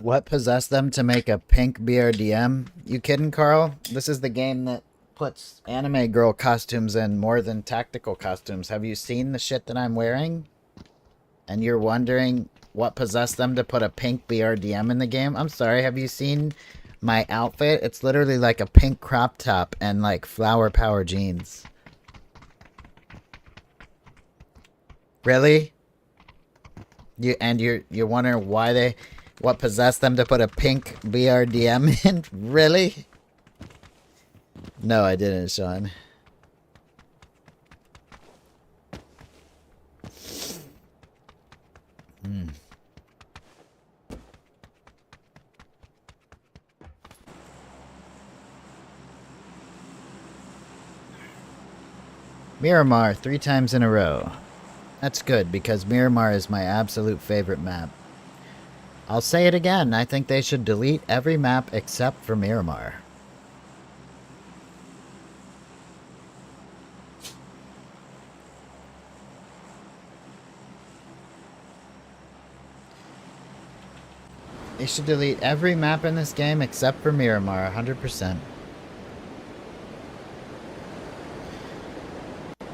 What possessed them to make a pink BRDM? You kidding, Carl? This is the game that puts anime girl costumes in more than tactical costumes. Have you seen the shit that I'm wearing? And you're wondering what possessed them to put a pink BRDM in the game? I'm sorry, have you seen my outfit? It's literally like a pink crop top and like flower power jeans. Really? You're wondering what possessed them to put a pink BRDM in? Really? No, I didn't, Sean. Miramar 3 times in a row. That's good because Miramar is my absolute favorite map. I'll say it again. I think they should delete every map except for Miramar. They should delete every map in this game except for Miramar, 100%.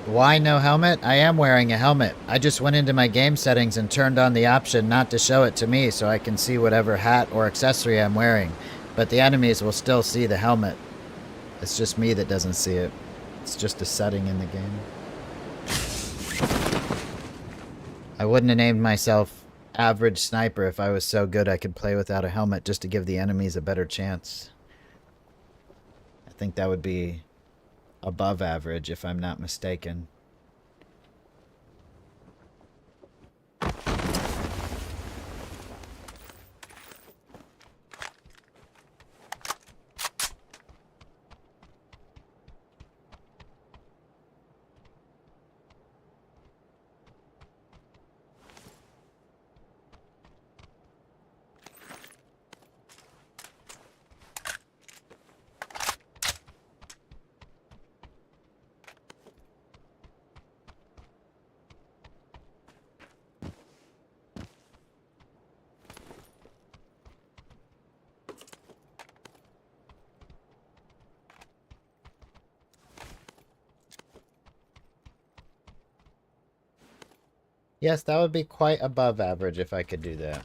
Why no helmet? I am wearing a helmet. I just went into my game settings and turned on the option not to show it to me so I can see whatever hat or accessory I'm wearing. But the enemies will still see the helmet. It's just me that doesn't see it. It's just a setting in the game. I wouldn't have named myself Average Sniper if I was so good I could play without a helmet just to give the enemies a better chance. I think that would be above average if I'm not mistaken. Yes, that would be quite above average if I could do that.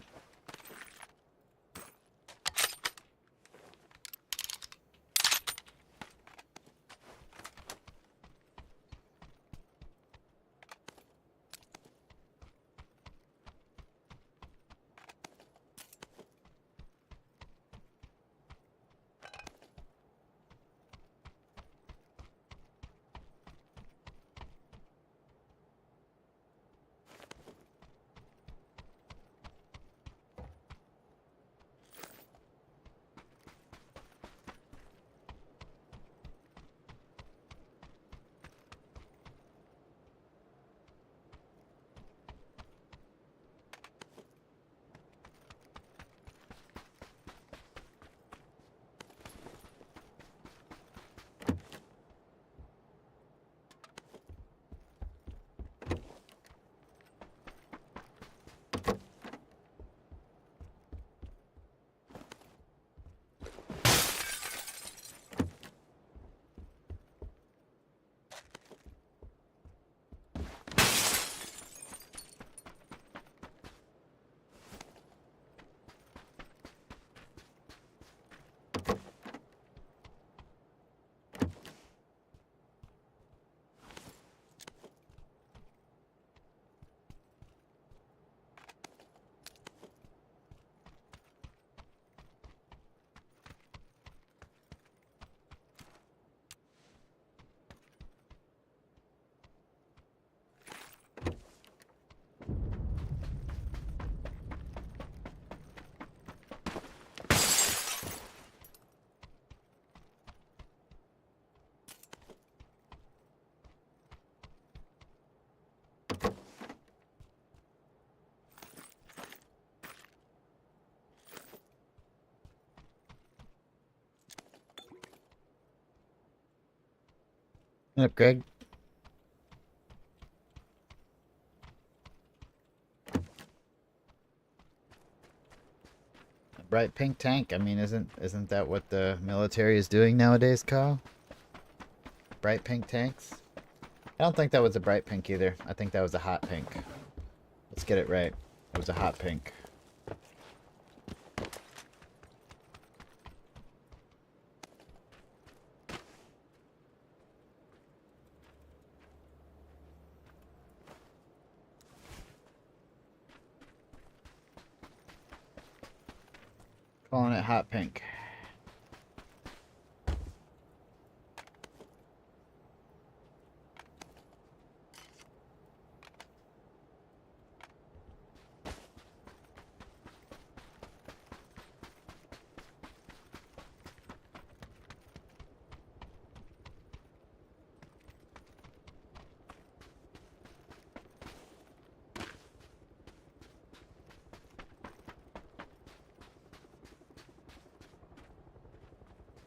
What up, Greg? Bright pink tank. I mean, isn't that what the military is doing nowadays, Kyle? Bright pink tanks? I don't think that was a bright pink either. I think that was a hot pink. Let's get it right. It was a hot pink. Calling it hot pink.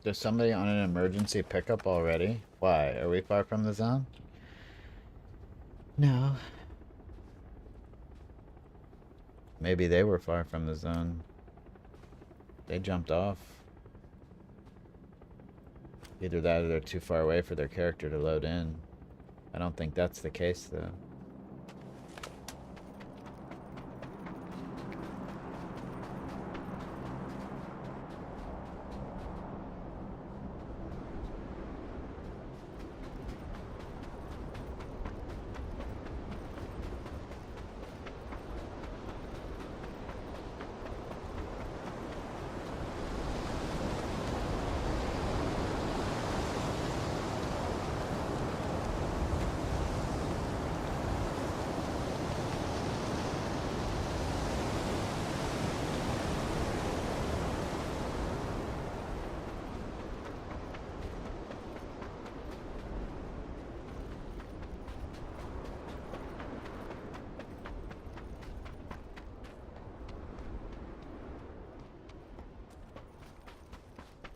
There's somebody on an emergency pickup already? Why? Are we far from the zone? No. Maybe they were far from the zone. They jumped off. Either that or they're too far away for their character to load in. I don't think that's the case, though.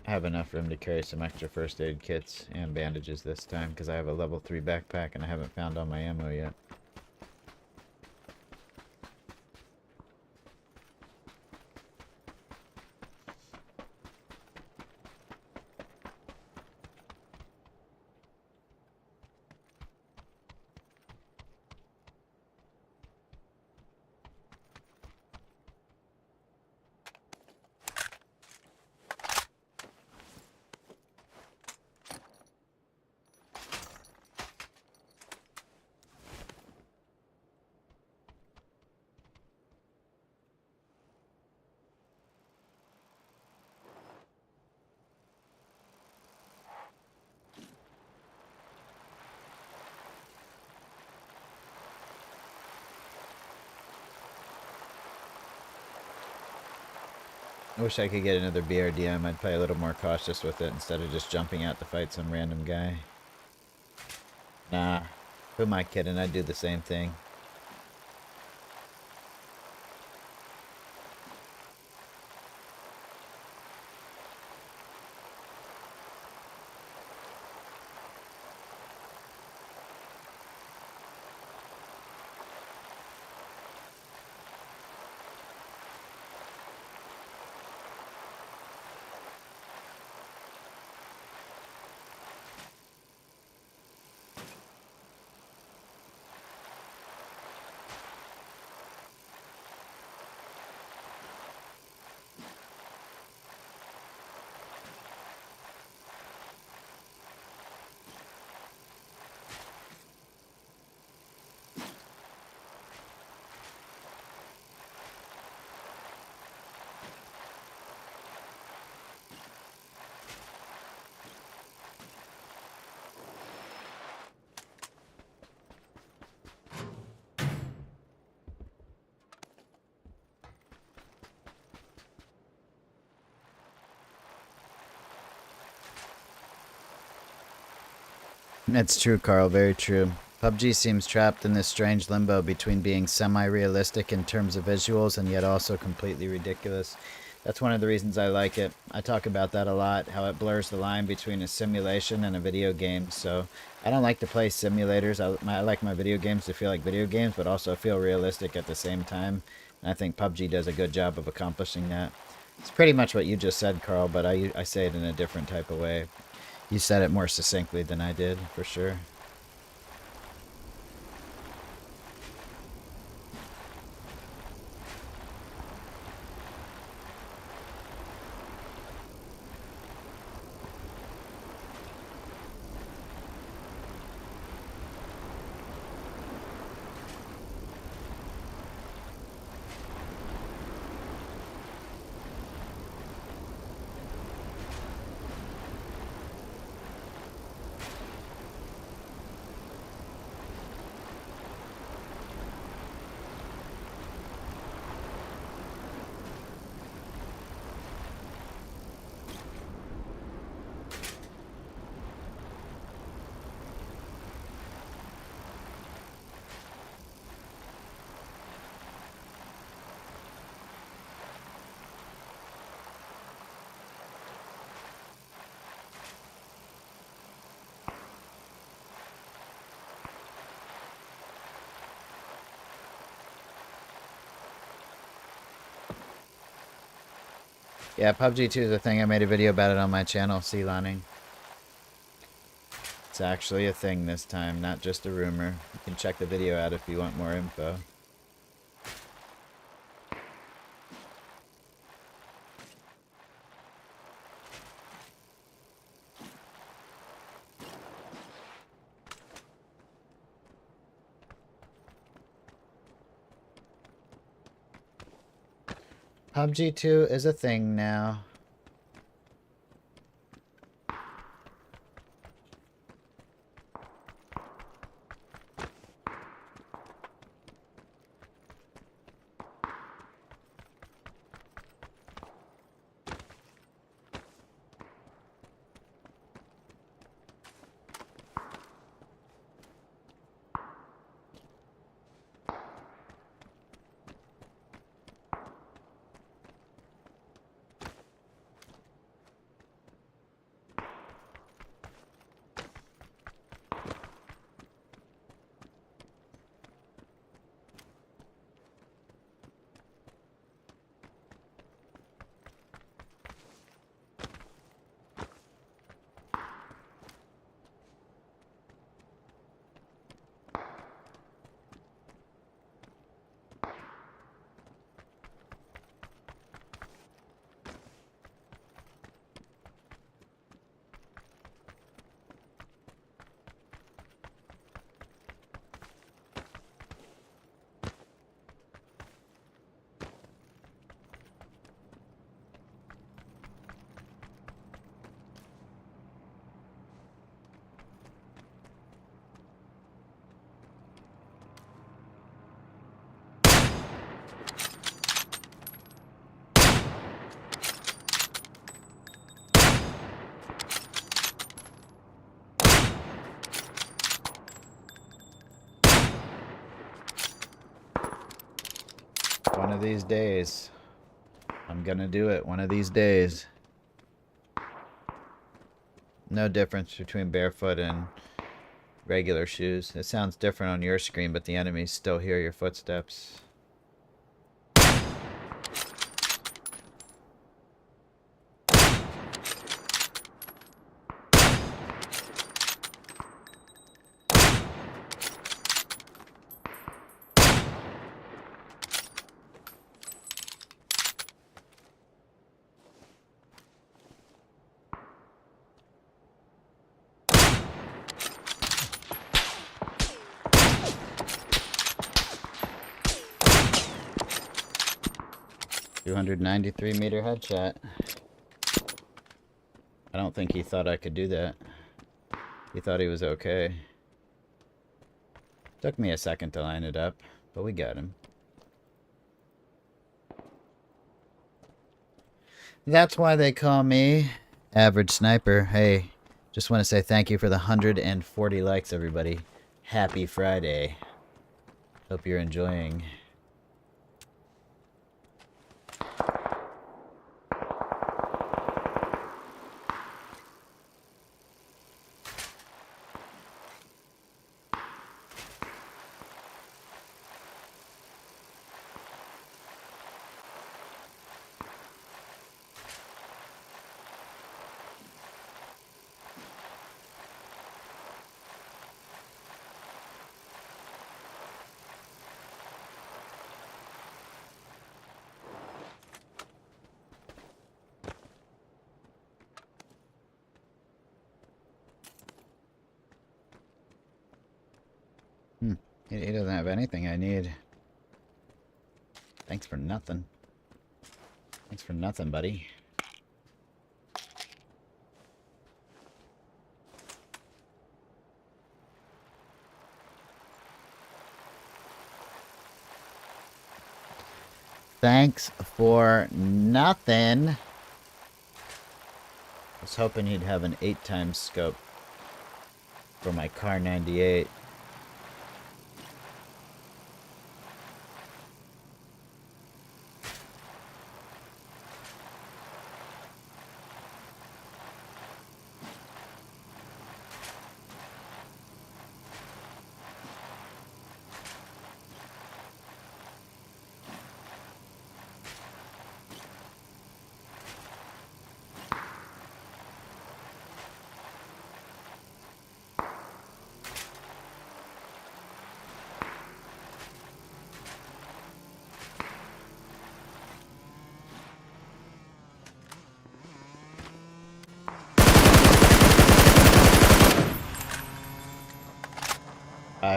I have enough room to carry some extra first aid kits and bandages this time because I have a level 3 backpack and I haven't found all my ammo yet. I wish I could get another BRDM. I'd play a little more cautious with it instead of just jumping out to fight some random guy. Nah, who am I kidding? I'd do the same thing. It's true, Carl. Very true. PUBG seems trapped in this strange limbo between being semi-realistic in terms of visuals and yet also completely ridiculous. That's one of the reasons I like it. I talk about that a lot, how it blurs the line between a simulation and a video game. So I don't like to play simulators. I like my video games to feel like video games, but also feel realistic at the same time. And I think PUBG does a good job of accomplishing that. It's pretty much what you just said, Carl, but I say it in a different type of way. You said it more succinctly than I did, for sure. Yeah, PUBG 2 is a thing. I made a video about it on my channel, Sea Lining. It's actually a thing this time, not just a rumor. You can check the video out if you want more info. PUBG 2 is a thing now. One of these days. I'm gonna do it one of these days. No difference between barefoot and regular shoes. It sounds different on your screen, but the enemies still hear your footsteps. .293-meter headshot. I don't think he thought I could do that. He thought he was okay. Took me a second to line it up, but we got him. That's why they call me Average Sniper. Hey, just want to say thank you for the 140 likes, everybody. Happy Friday. Hope you're enjoying. He doesn't have anything I need. Thanks for nothing. Thanks for nothing, buddy. Thanks for nothing. I was hoping he'd have an 8x scope for my car 98.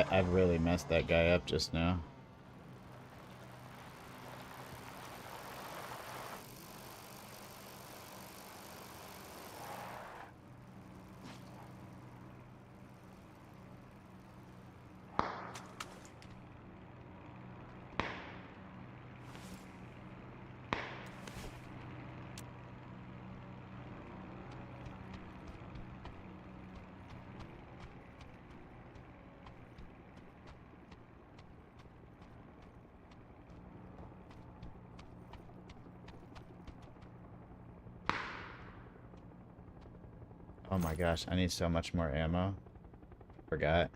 I really messed that guy up just now. Oh my gosh, I need so much more ammo. Forgot.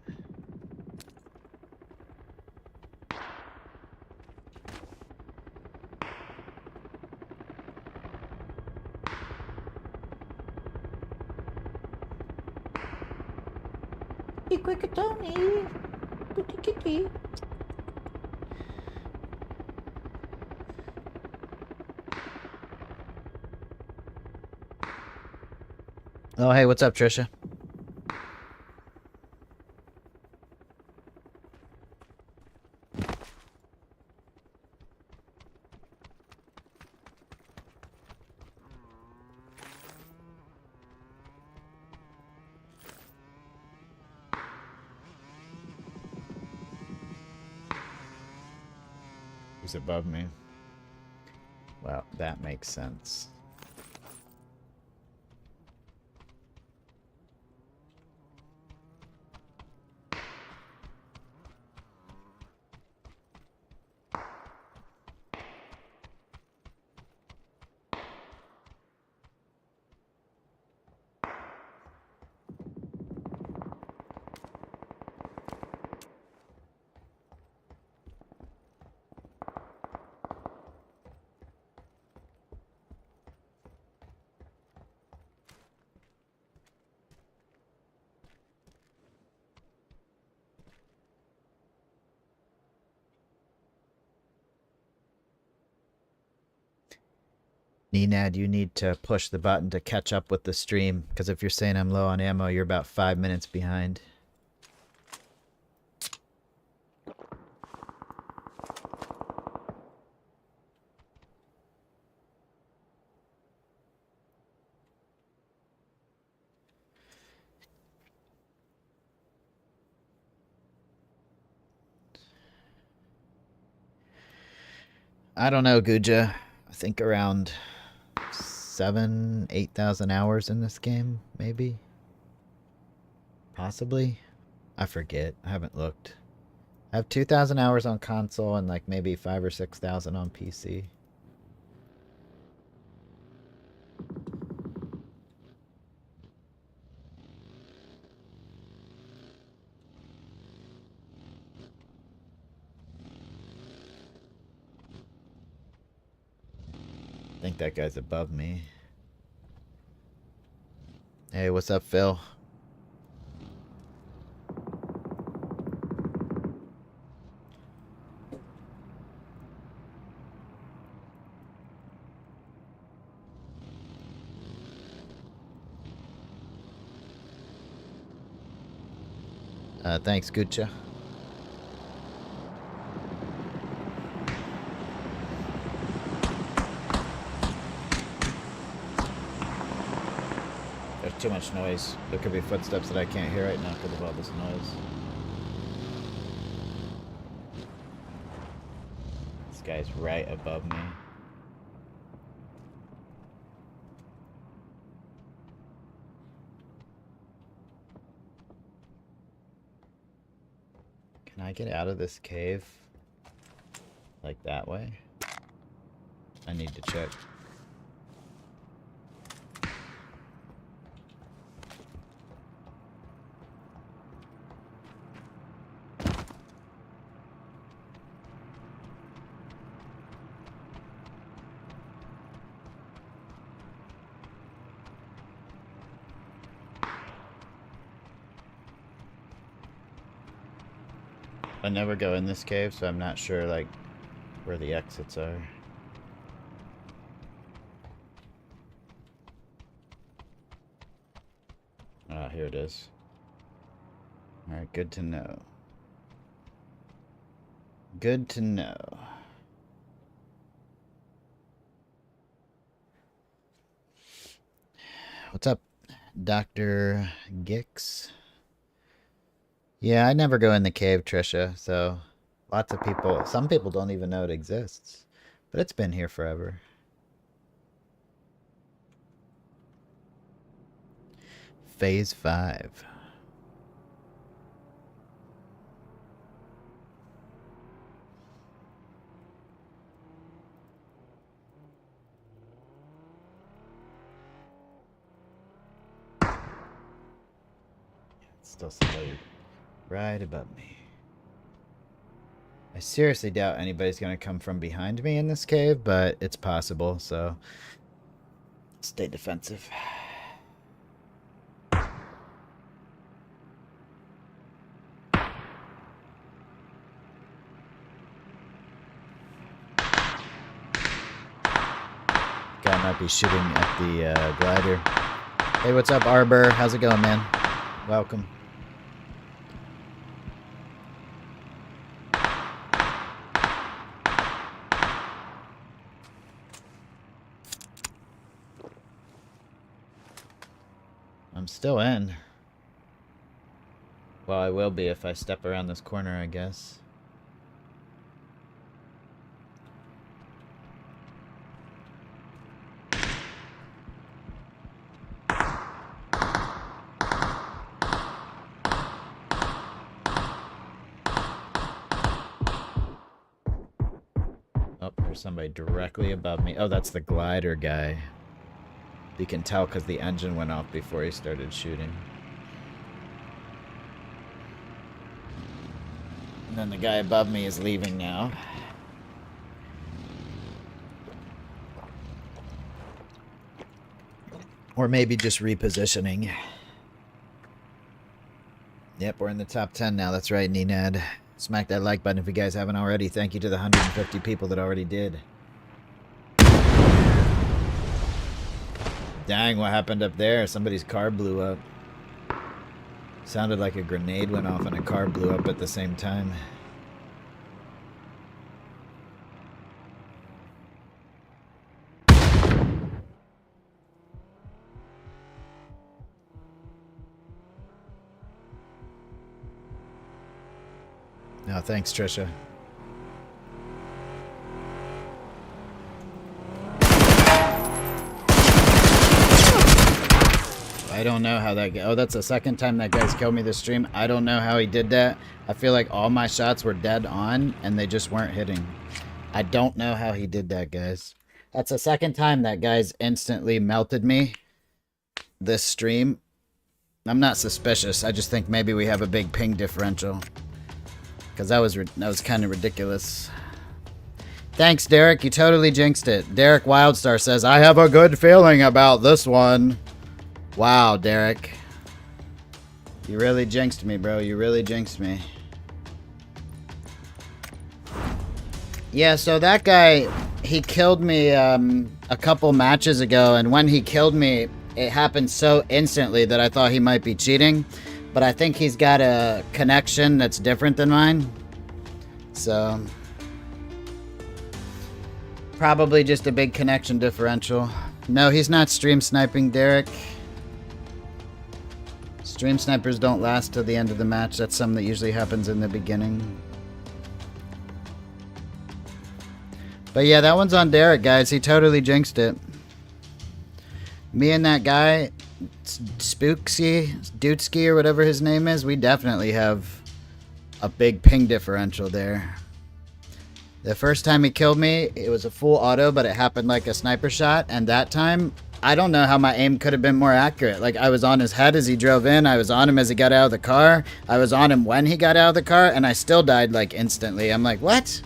Hey, quick, Tony! Kitty, kitty! Oh, hey, what's up, Trisha? He's above me. Well, that makes sense. Nenad, you need to push the button to catch up with the stream, because if you're saying I'm low on ammo, you're about 5 minutes behind. I don't know, Guja. I think around 8,000 hours in this game, maybe? Possibly? I forget. I haven't looked. I have 2,000 hours on console and like maybe 5 or 6,000 on PC. I think that guy's above me. Hey, what's up, Phil? Thanks, Gucha. too much noise. There could be footsteps that I can't hear right now because of all this noise. This guy's right above me. Can I get out of this cave? Like that way? I need to check. I never go in this cave, so I'm not sure, like, where the exits are. Ah, here it is. Alright, good to know. Good to know. What's up, Dr. Gix? Yeah, I never go in the cave, Trisha, so lots of people, some people don't even know it exists. But it's been here forever. Phase 5. It's still somebody right above me. I seriously doubt anybody's going to come from behind me in this cave, but it's possible, so stay defensive. Guy might be shooting at the glider. Hey, what's up, Arbor? How's it going, man? Welcome. I'm still in. Well, I will be if I step around this corner, I guess. Oh, there's somebody directly above me. Oh, that's the glider guy. You can tell because the engine went off before he started shooting. And then the guy above me is leaving now. Or maybe just repositioning. Yep, we're in the top 10 now. That's right, Nenad. Smack that like button if you guys haven't already. Thank you to the 150 people that already did. Dang, what happened up there? Somebody's car blew up. Sounded like a grenade went off and a car blew up at the same time. No, thanks, Trisha. I don't know how that... Oh, that's the second time that guy's killed me this stream. I don't know how he did that. I feel like all my shots were dead on, and they just weren't hitting. I don't know how he did that, guys. That's the second time that guy's instantly melted me this stream. I'm not suspicious. I just think maybe we have a big ping differential. Because that was kind of ridiculous. Thanks, Derek. You totally jinxed it. Derek Wildstar says, I have a good feeling about this one. Wow, Derek. You really jinxed me, bro. You really jinxed me. Yeah, so that guy, he killed me a couple matches ago, and when he killed me, it happened so instantly that I thought he might be cheating. But I think he's got a connection that's different than mine. So, probably just a big connection differential. No, he's not stream sniping, Derek. Stream snipers don't last till the end of the match. That's something that usually happens in the beginning. But yeah, that one's on Derek, guys. He totally jinxed it. Me and that guy, Dudesky, or whatever his name is, we definitely have a big ping differential there. The first time he killed me, it was a full auto, but it happened like a sniper shot. And that time, I don't know how my aim could have been more accurate. Like, I was on his head as he drove in. I was on him as he got out of the car. I was on him when he got out of the car. And I still died, like, instantly. I'm like, what?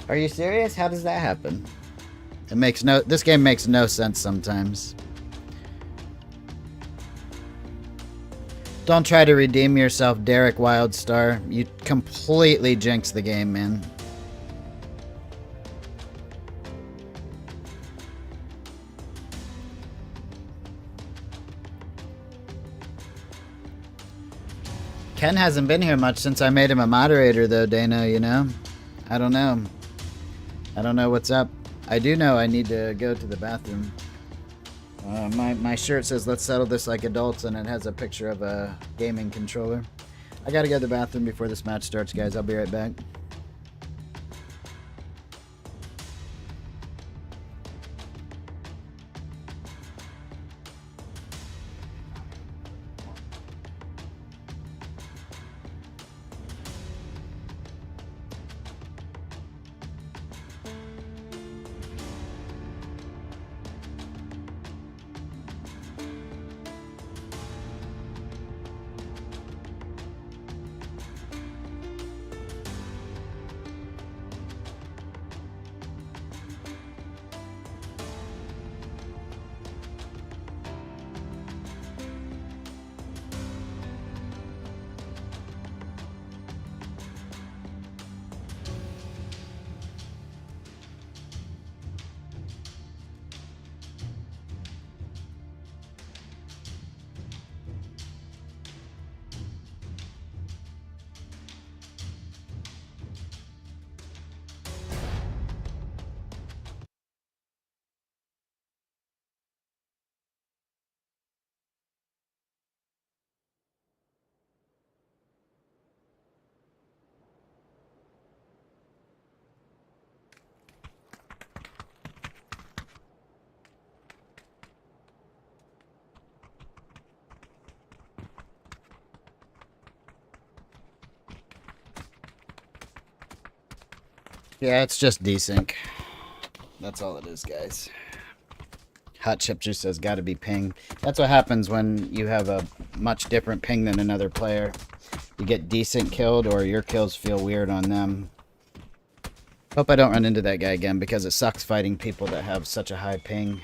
Are you serious? How does that happen? This game makes no sense sometimes. Don't try to redeem yourself, Derek Wildstar. You completely jinxed the game, man. Ken hasn't been here much since I made him a moderator, though, Dana, you know? I don't know. I don't know what's up. I do know I need to go to the bathroom. My shirt says, let's settle this like adults, and it has a picture of a gaming controller. I gotta go to the bathroom before this match starts, guys. I'll be right back. Yeah, it's just desync. That's all it is, guys. Hot Chip Juice says, gotta be ping. That's what happens when you have a much different ping than another player. You get decent killed, or your kills feel weird on them. Hope I don't run into that guy again, because it sucks fighting people that have such a high ping.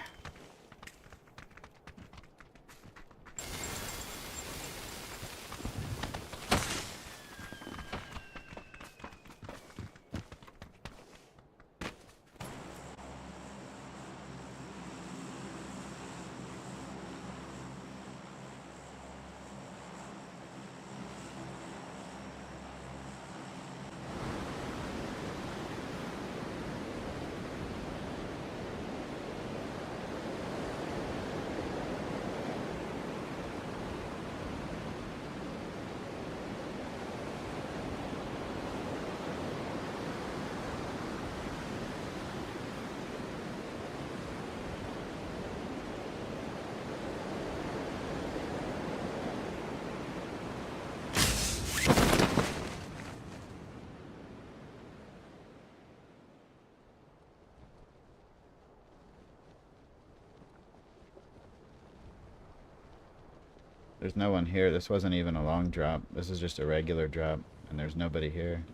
There's no one here. This wasn't even a long drop. This is just a regular drop, and there's nobody here.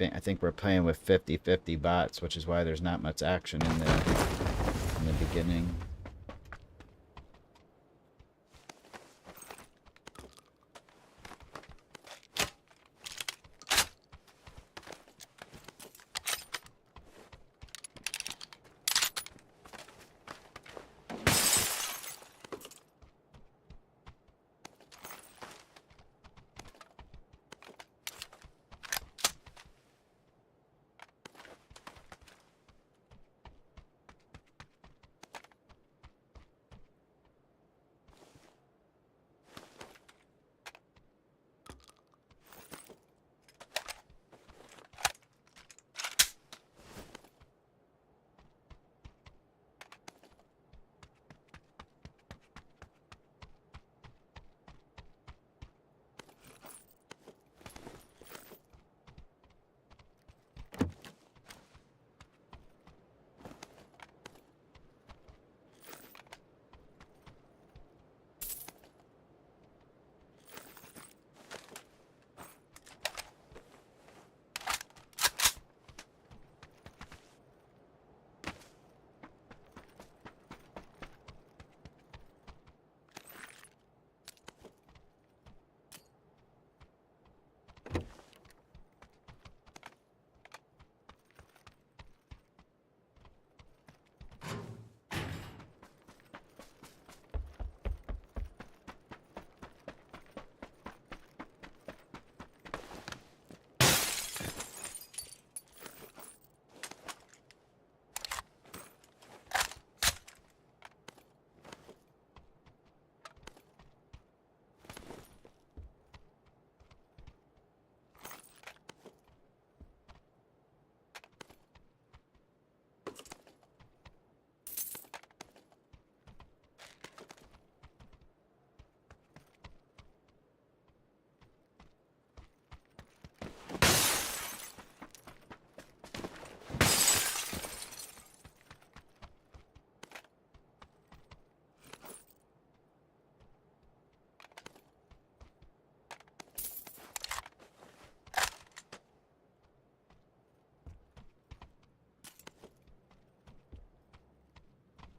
I think we're playing with 50-50 bots, which is why there's not much action in the beginning.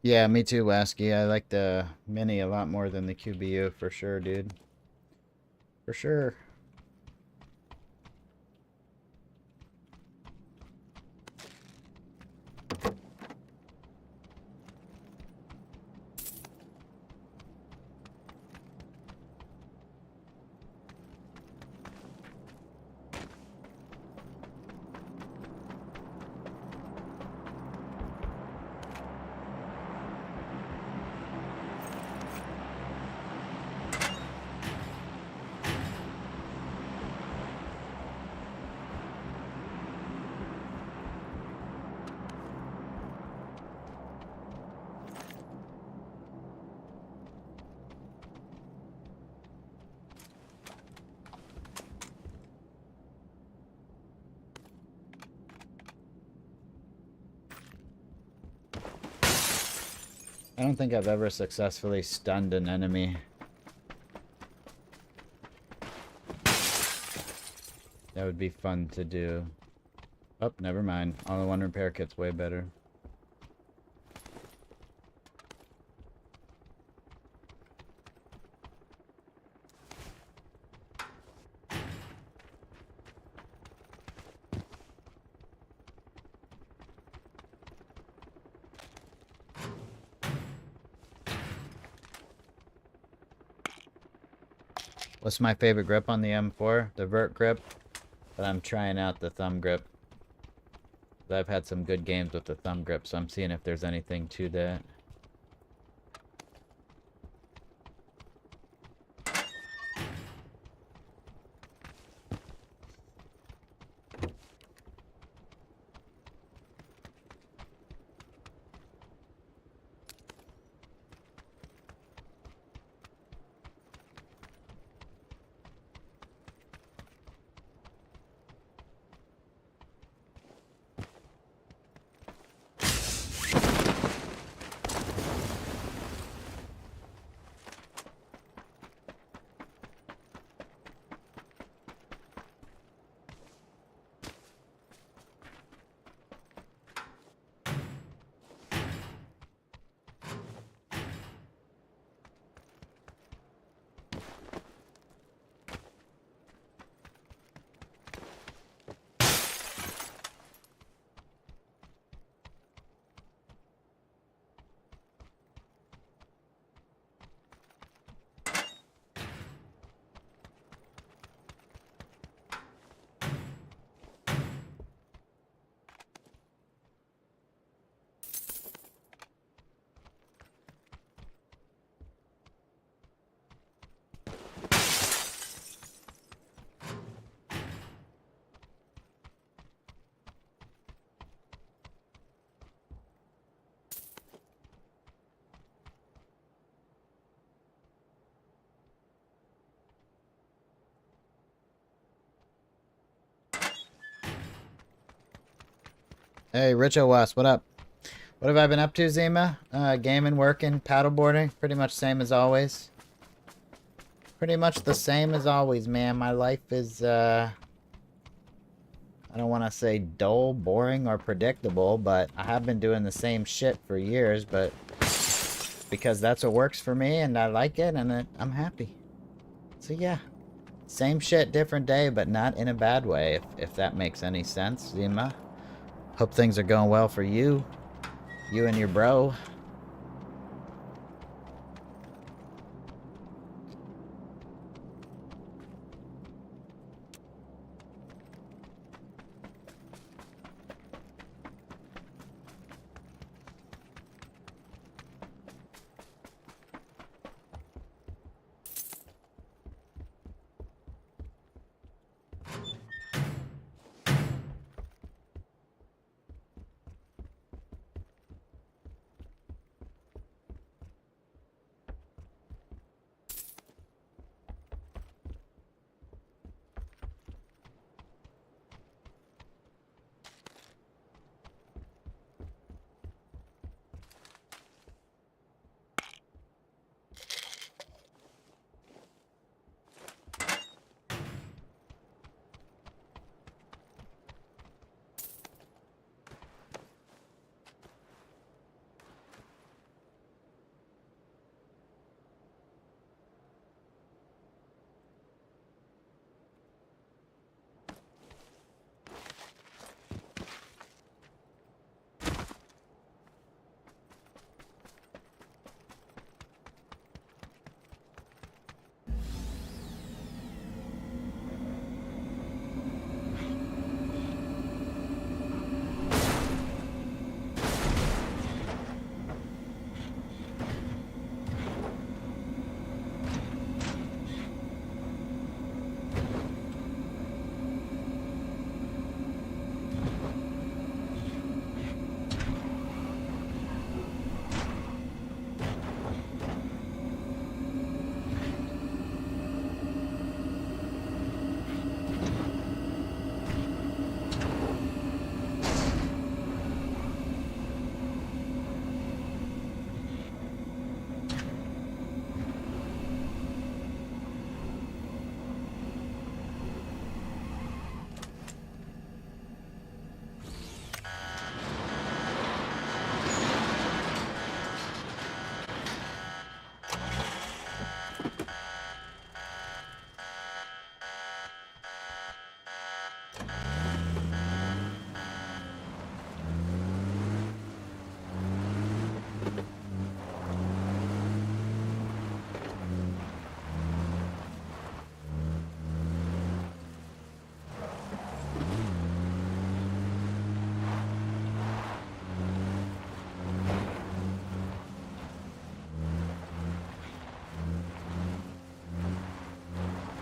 Yeah, me too, Lasky. I like the Mini a lot more than the QBU for sure, dude. For sure. I don't think I've ever successfully stunned an enemy. That would be fun to do. Oh, never mind. All-in-one repair kit's way better. What's my favorite grip on the M4? The vert grip. But I'm trying out the thumb grip. I've had some good games with the thumb grip, so I'm seeing if there's anything to that. Hey, Richo West, what up? What have I been up to, Zima? Gaming, working, paddleboarding. Pretty much same as always. Pretty much the same as always, man. My life is, I don't want to say dull, boring, or predictable, but I have been doing the same shit for years, but because that's what works for me, and I like it, and I'm happy. So yeah, same shit, different day, but not in a bad way, if that makes any sense, Zima. Hope things are going well for you. You and your bro.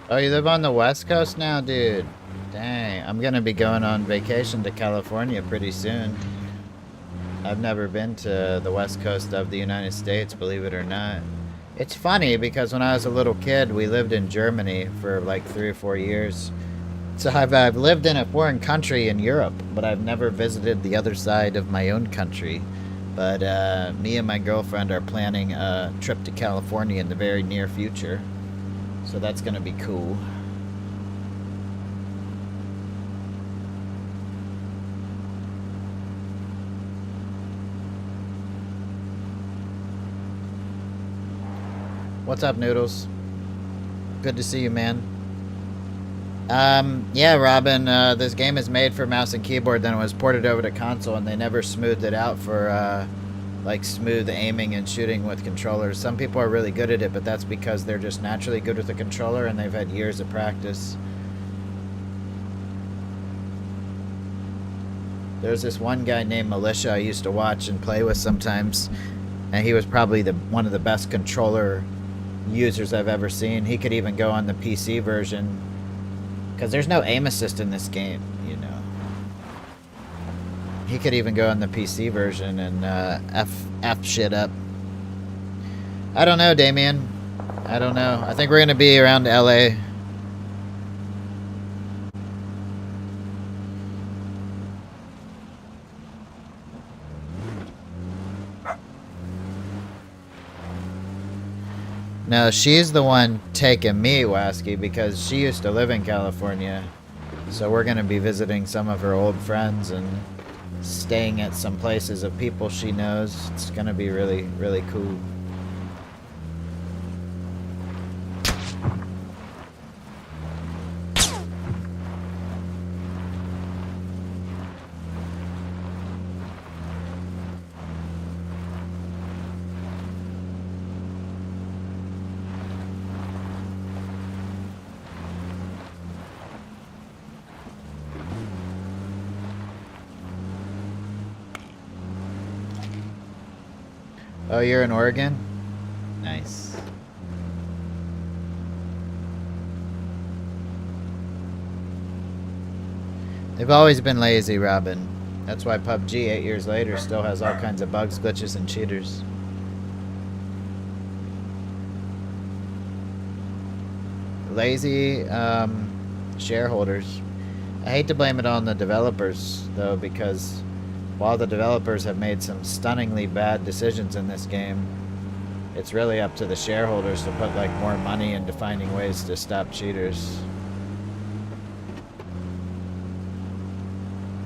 Oh, you live on the West Coast now, dude? Dang, I'm gonna be going on vacation to California pretty soon. I've never been to the West Coast of the United States, believe it or not. It's funny because when I was a little kid, we lived in Germany for like 3 or 4 years. So I've lived in a foreign country in Europe, but I've never visited the other side of my own country. But me and my girlfriend are planning a trip to California in the very near future. So that's going to be cool. What's up, Noodles? Good to see you, man. Yeah, Robin, this game is made for mouse and keyboard, then it was ported over to console, and they never smoothed it out for, like, smooth aiming and shooting with controllers. Some people are really good at it, but that's because they're just naturally good with the controller and they've had years of practice. There's this one guy named Militia I used to watch and play with sometimes, and he was probably one of the best controller users I've ever seen. He could even go on the PC version, because there's no aim assist in this game, you know. He could even go on the PC version and F shit up. I don't know, Damien. I don't know. I think we're going to be around LA. No, she's the one taking me, Wasky, because she used to live in California. So we're going to be visiting some of her old friends and staying at some places of people she knows. It's going to be really, really cool. Oh, you're in Oregon? Nice. They've always been lazy, Robin. That's why PUBG 8 years later still has all kinds of bugs, glitches, and cheaters. Lazy shareholders. I hate to blame it on the developers, though, because while the developers have made some stunningly bad decisions in this game, it's really up to the shareholders to put like more money into finding ways to stop cheaters.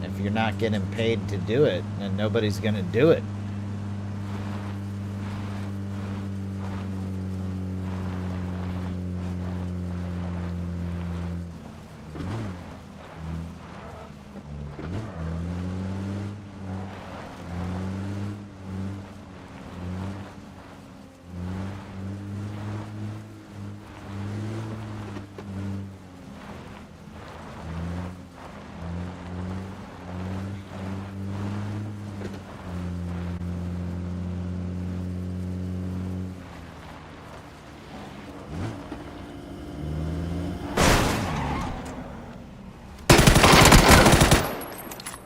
If you're not getting paid to do it, then nobody's gonna do it.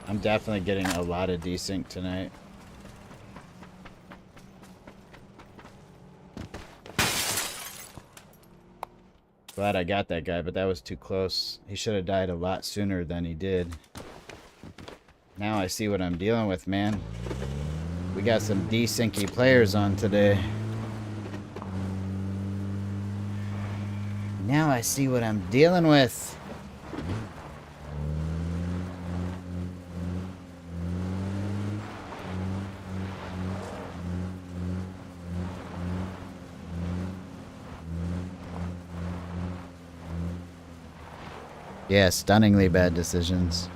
I'm definitely getting a lot of desync tonight. Glad I got that guy, but that was too close. He should have died a lot sooner than he did. Now I see what I'm dealing with, man. We got some desyncy players on today. Now I see what I'm dealing with. Yeah, stunningly bad decisions.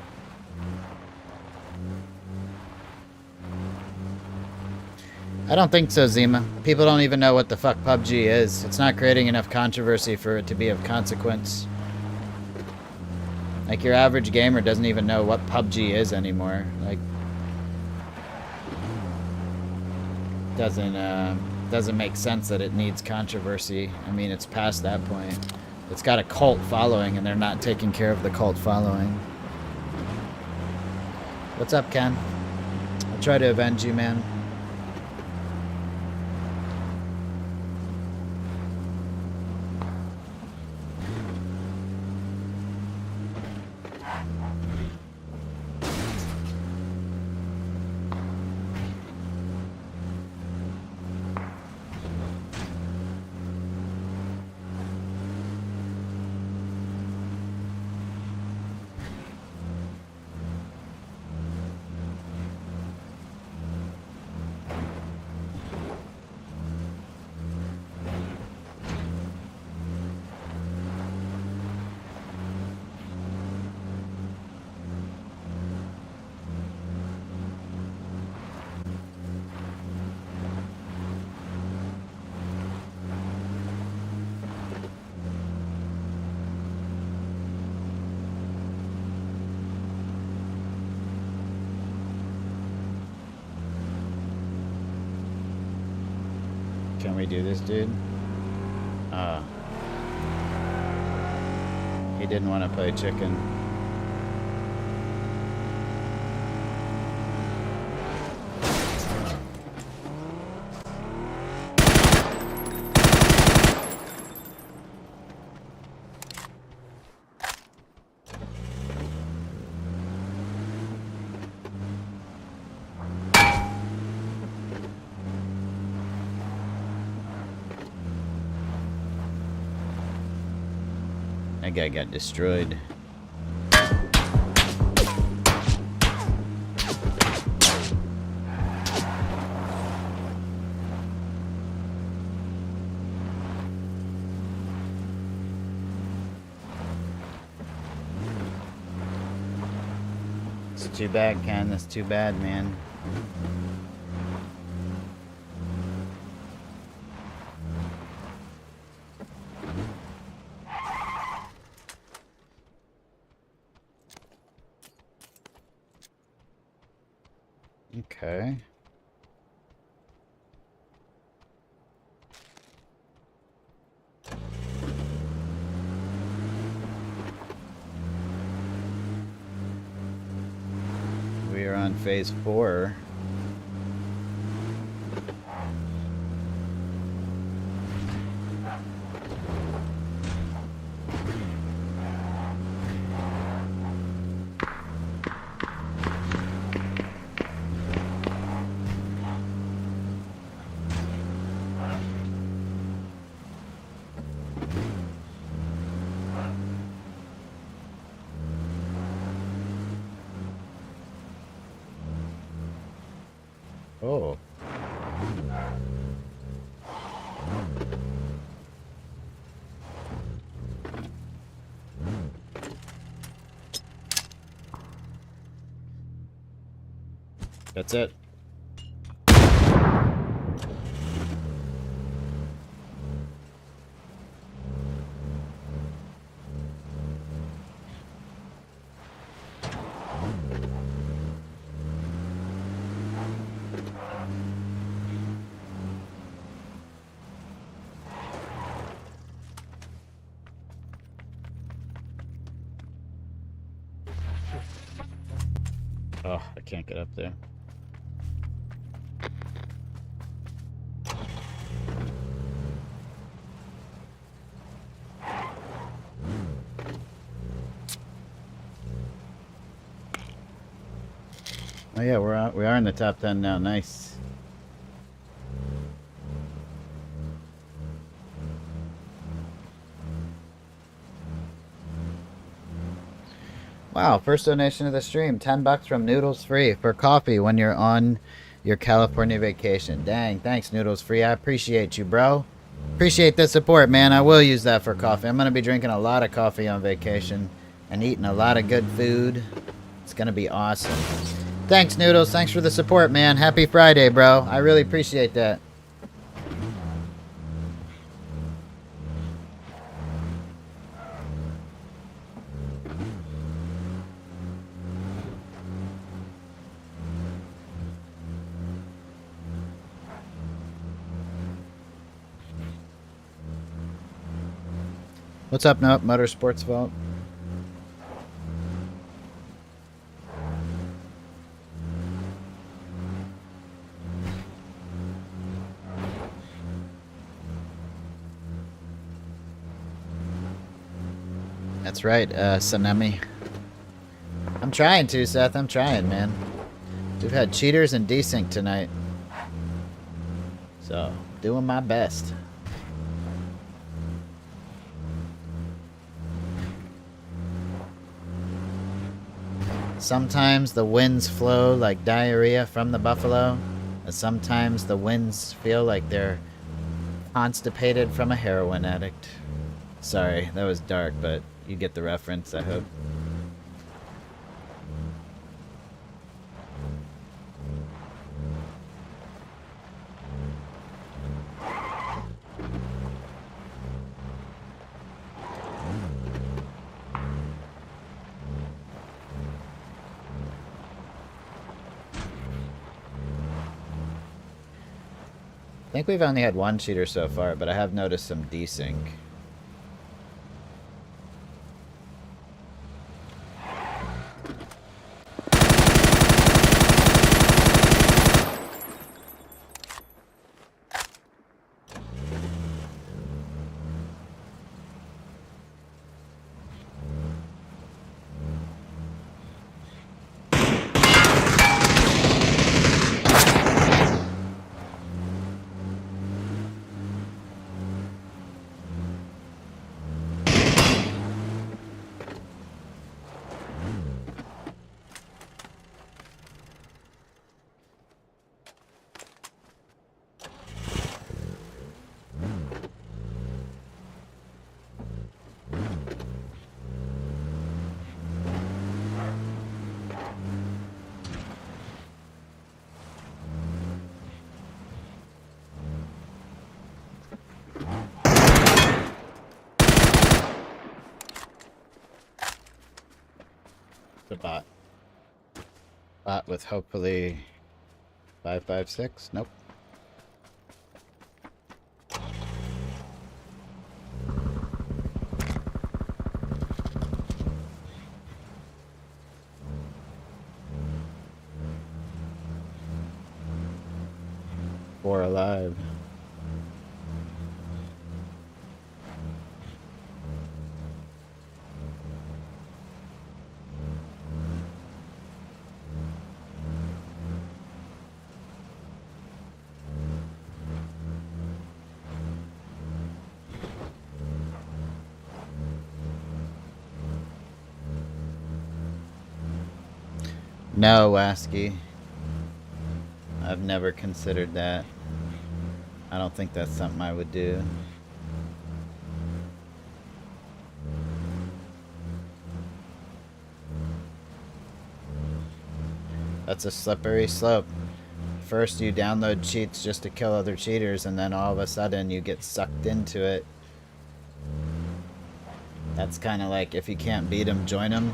I don't think so, Zima. People don't even know what the fuck PUBG is. It's not creating enough controversy for it to be of consequence. Like, your average gamer doesn't even know what PUBG is anymore. Like, doesn't make sense that it needs controversy. I mean, it's past that point. It's got a cult following, and they're not taking care of the cult following. What's up, Ken? I'll try to avenge you, man. Can we do this, dude? He didn't want to play chicken. That guy got destroyed. It's too bad, Ken. That's too bad, man. Okay. We are on phase 4. Oh. That's it. Oh, I can't get up there. Oh yeah, we are in the top 10 now. Nice. Wow, first donation of the stream, $10 from Noodles Free for coffee when you're on your California vacation. Dang, thanks Noodles Free. I appreciate you, bro. Appreciate the support, man. I will use that for coffee. I'm gonna be drinking a lot of coffee on vacation and eating a lot of good food. It's gonna be awesome. Thanks, Noodles. Thanks for the support, man. Happy Friday, bro. I really appreciate that. What's up, no Motorsports Vault? That's right, Sanemi. I'm trying to, Seth. I'm trying, man. We've had cheaters and desync tonight. So, doing my best. Sometimes the winds flow like diarrhea from the buffalo, and sometimes the winds feel like they're constipated from a heroin addict. Sorry, that was dark, but you get the reference, I hope. I think we've only had one cheater so far, but I have noticed some desync. The bot. Bot with hopefully 556? Nope. Four alive. No, Wasky. I've never considered that. I don't think that's something I would do. That's a slippery slope. First you download cheats just to kill other cheaters, and then all of a sudden you get sucked into it. That's kind of like, if you can't beat them, join them.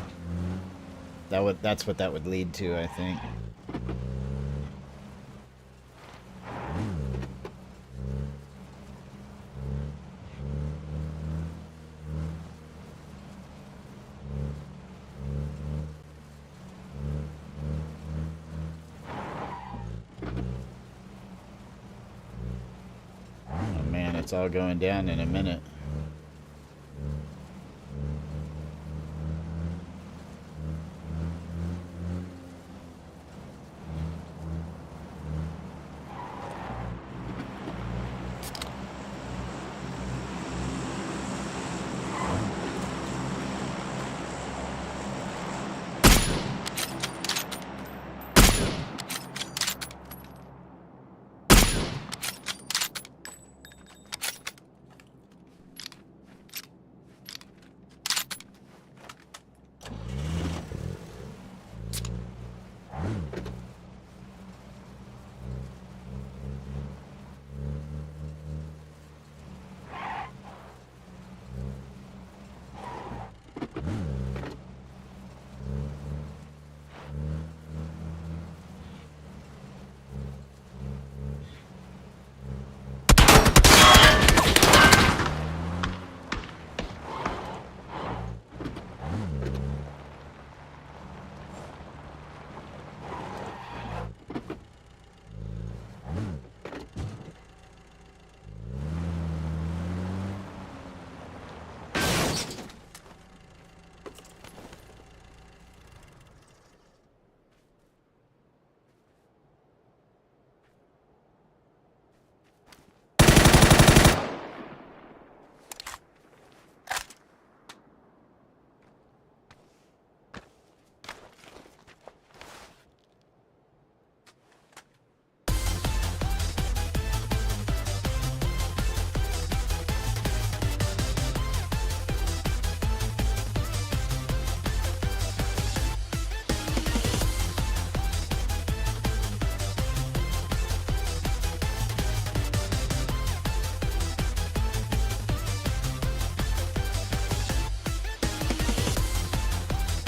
That's what that would lead to, I think. Oh man, it's all going down in a minute.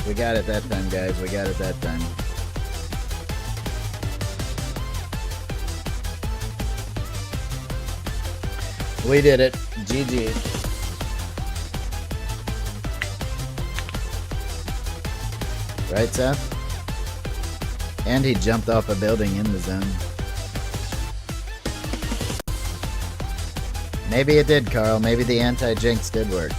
We got it that time, guys. We got it that time. We did it. GG. Right, Seth? And he jumped off a building in the zone. Maybe it did, Carl. Maybe the anti-jinx did work.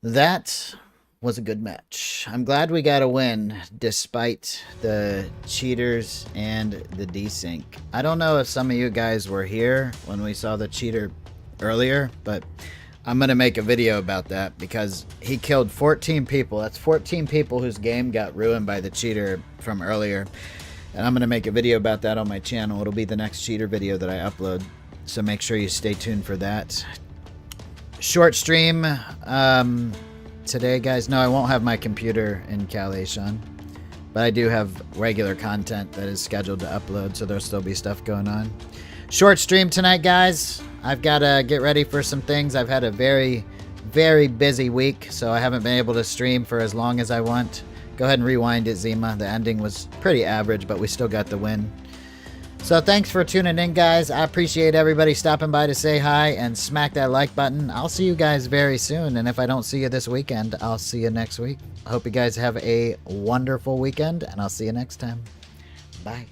That was a good match. I'm glad we got a win despite the cheaters and the desync. I don't know if some of you guys were here when we saw the cheater earlier, but I'm going to make a video about that because he killed 14 people. That's 14 people whose game got ruined by the cheater from earlier. And I'm going to make a video about that on my channel. It'll be the next cheater video that I upload. So make sure you stay tuned for that. Short stream today, guys. No, I won't have my computer in Calation. But I do have regular content that is scheduled to upload. So there'll still be stuff going on. Short stream tonight, guys. I've got to get ready for some things. I've had a very, very busy week. So I haven't been able to stream for as long as I want. Go ahead and rewind it, Zima. The ending was pretty average, but we still got the win. So thanks for tuning in, guys. I appreciate everybody stopping by to say hi and smack that like button. I'll see you guys very soon. And if I don't see you this weekend, I'll see you next week. I hope you guys have a wonderful weekend, and I'll see you next time. Bye.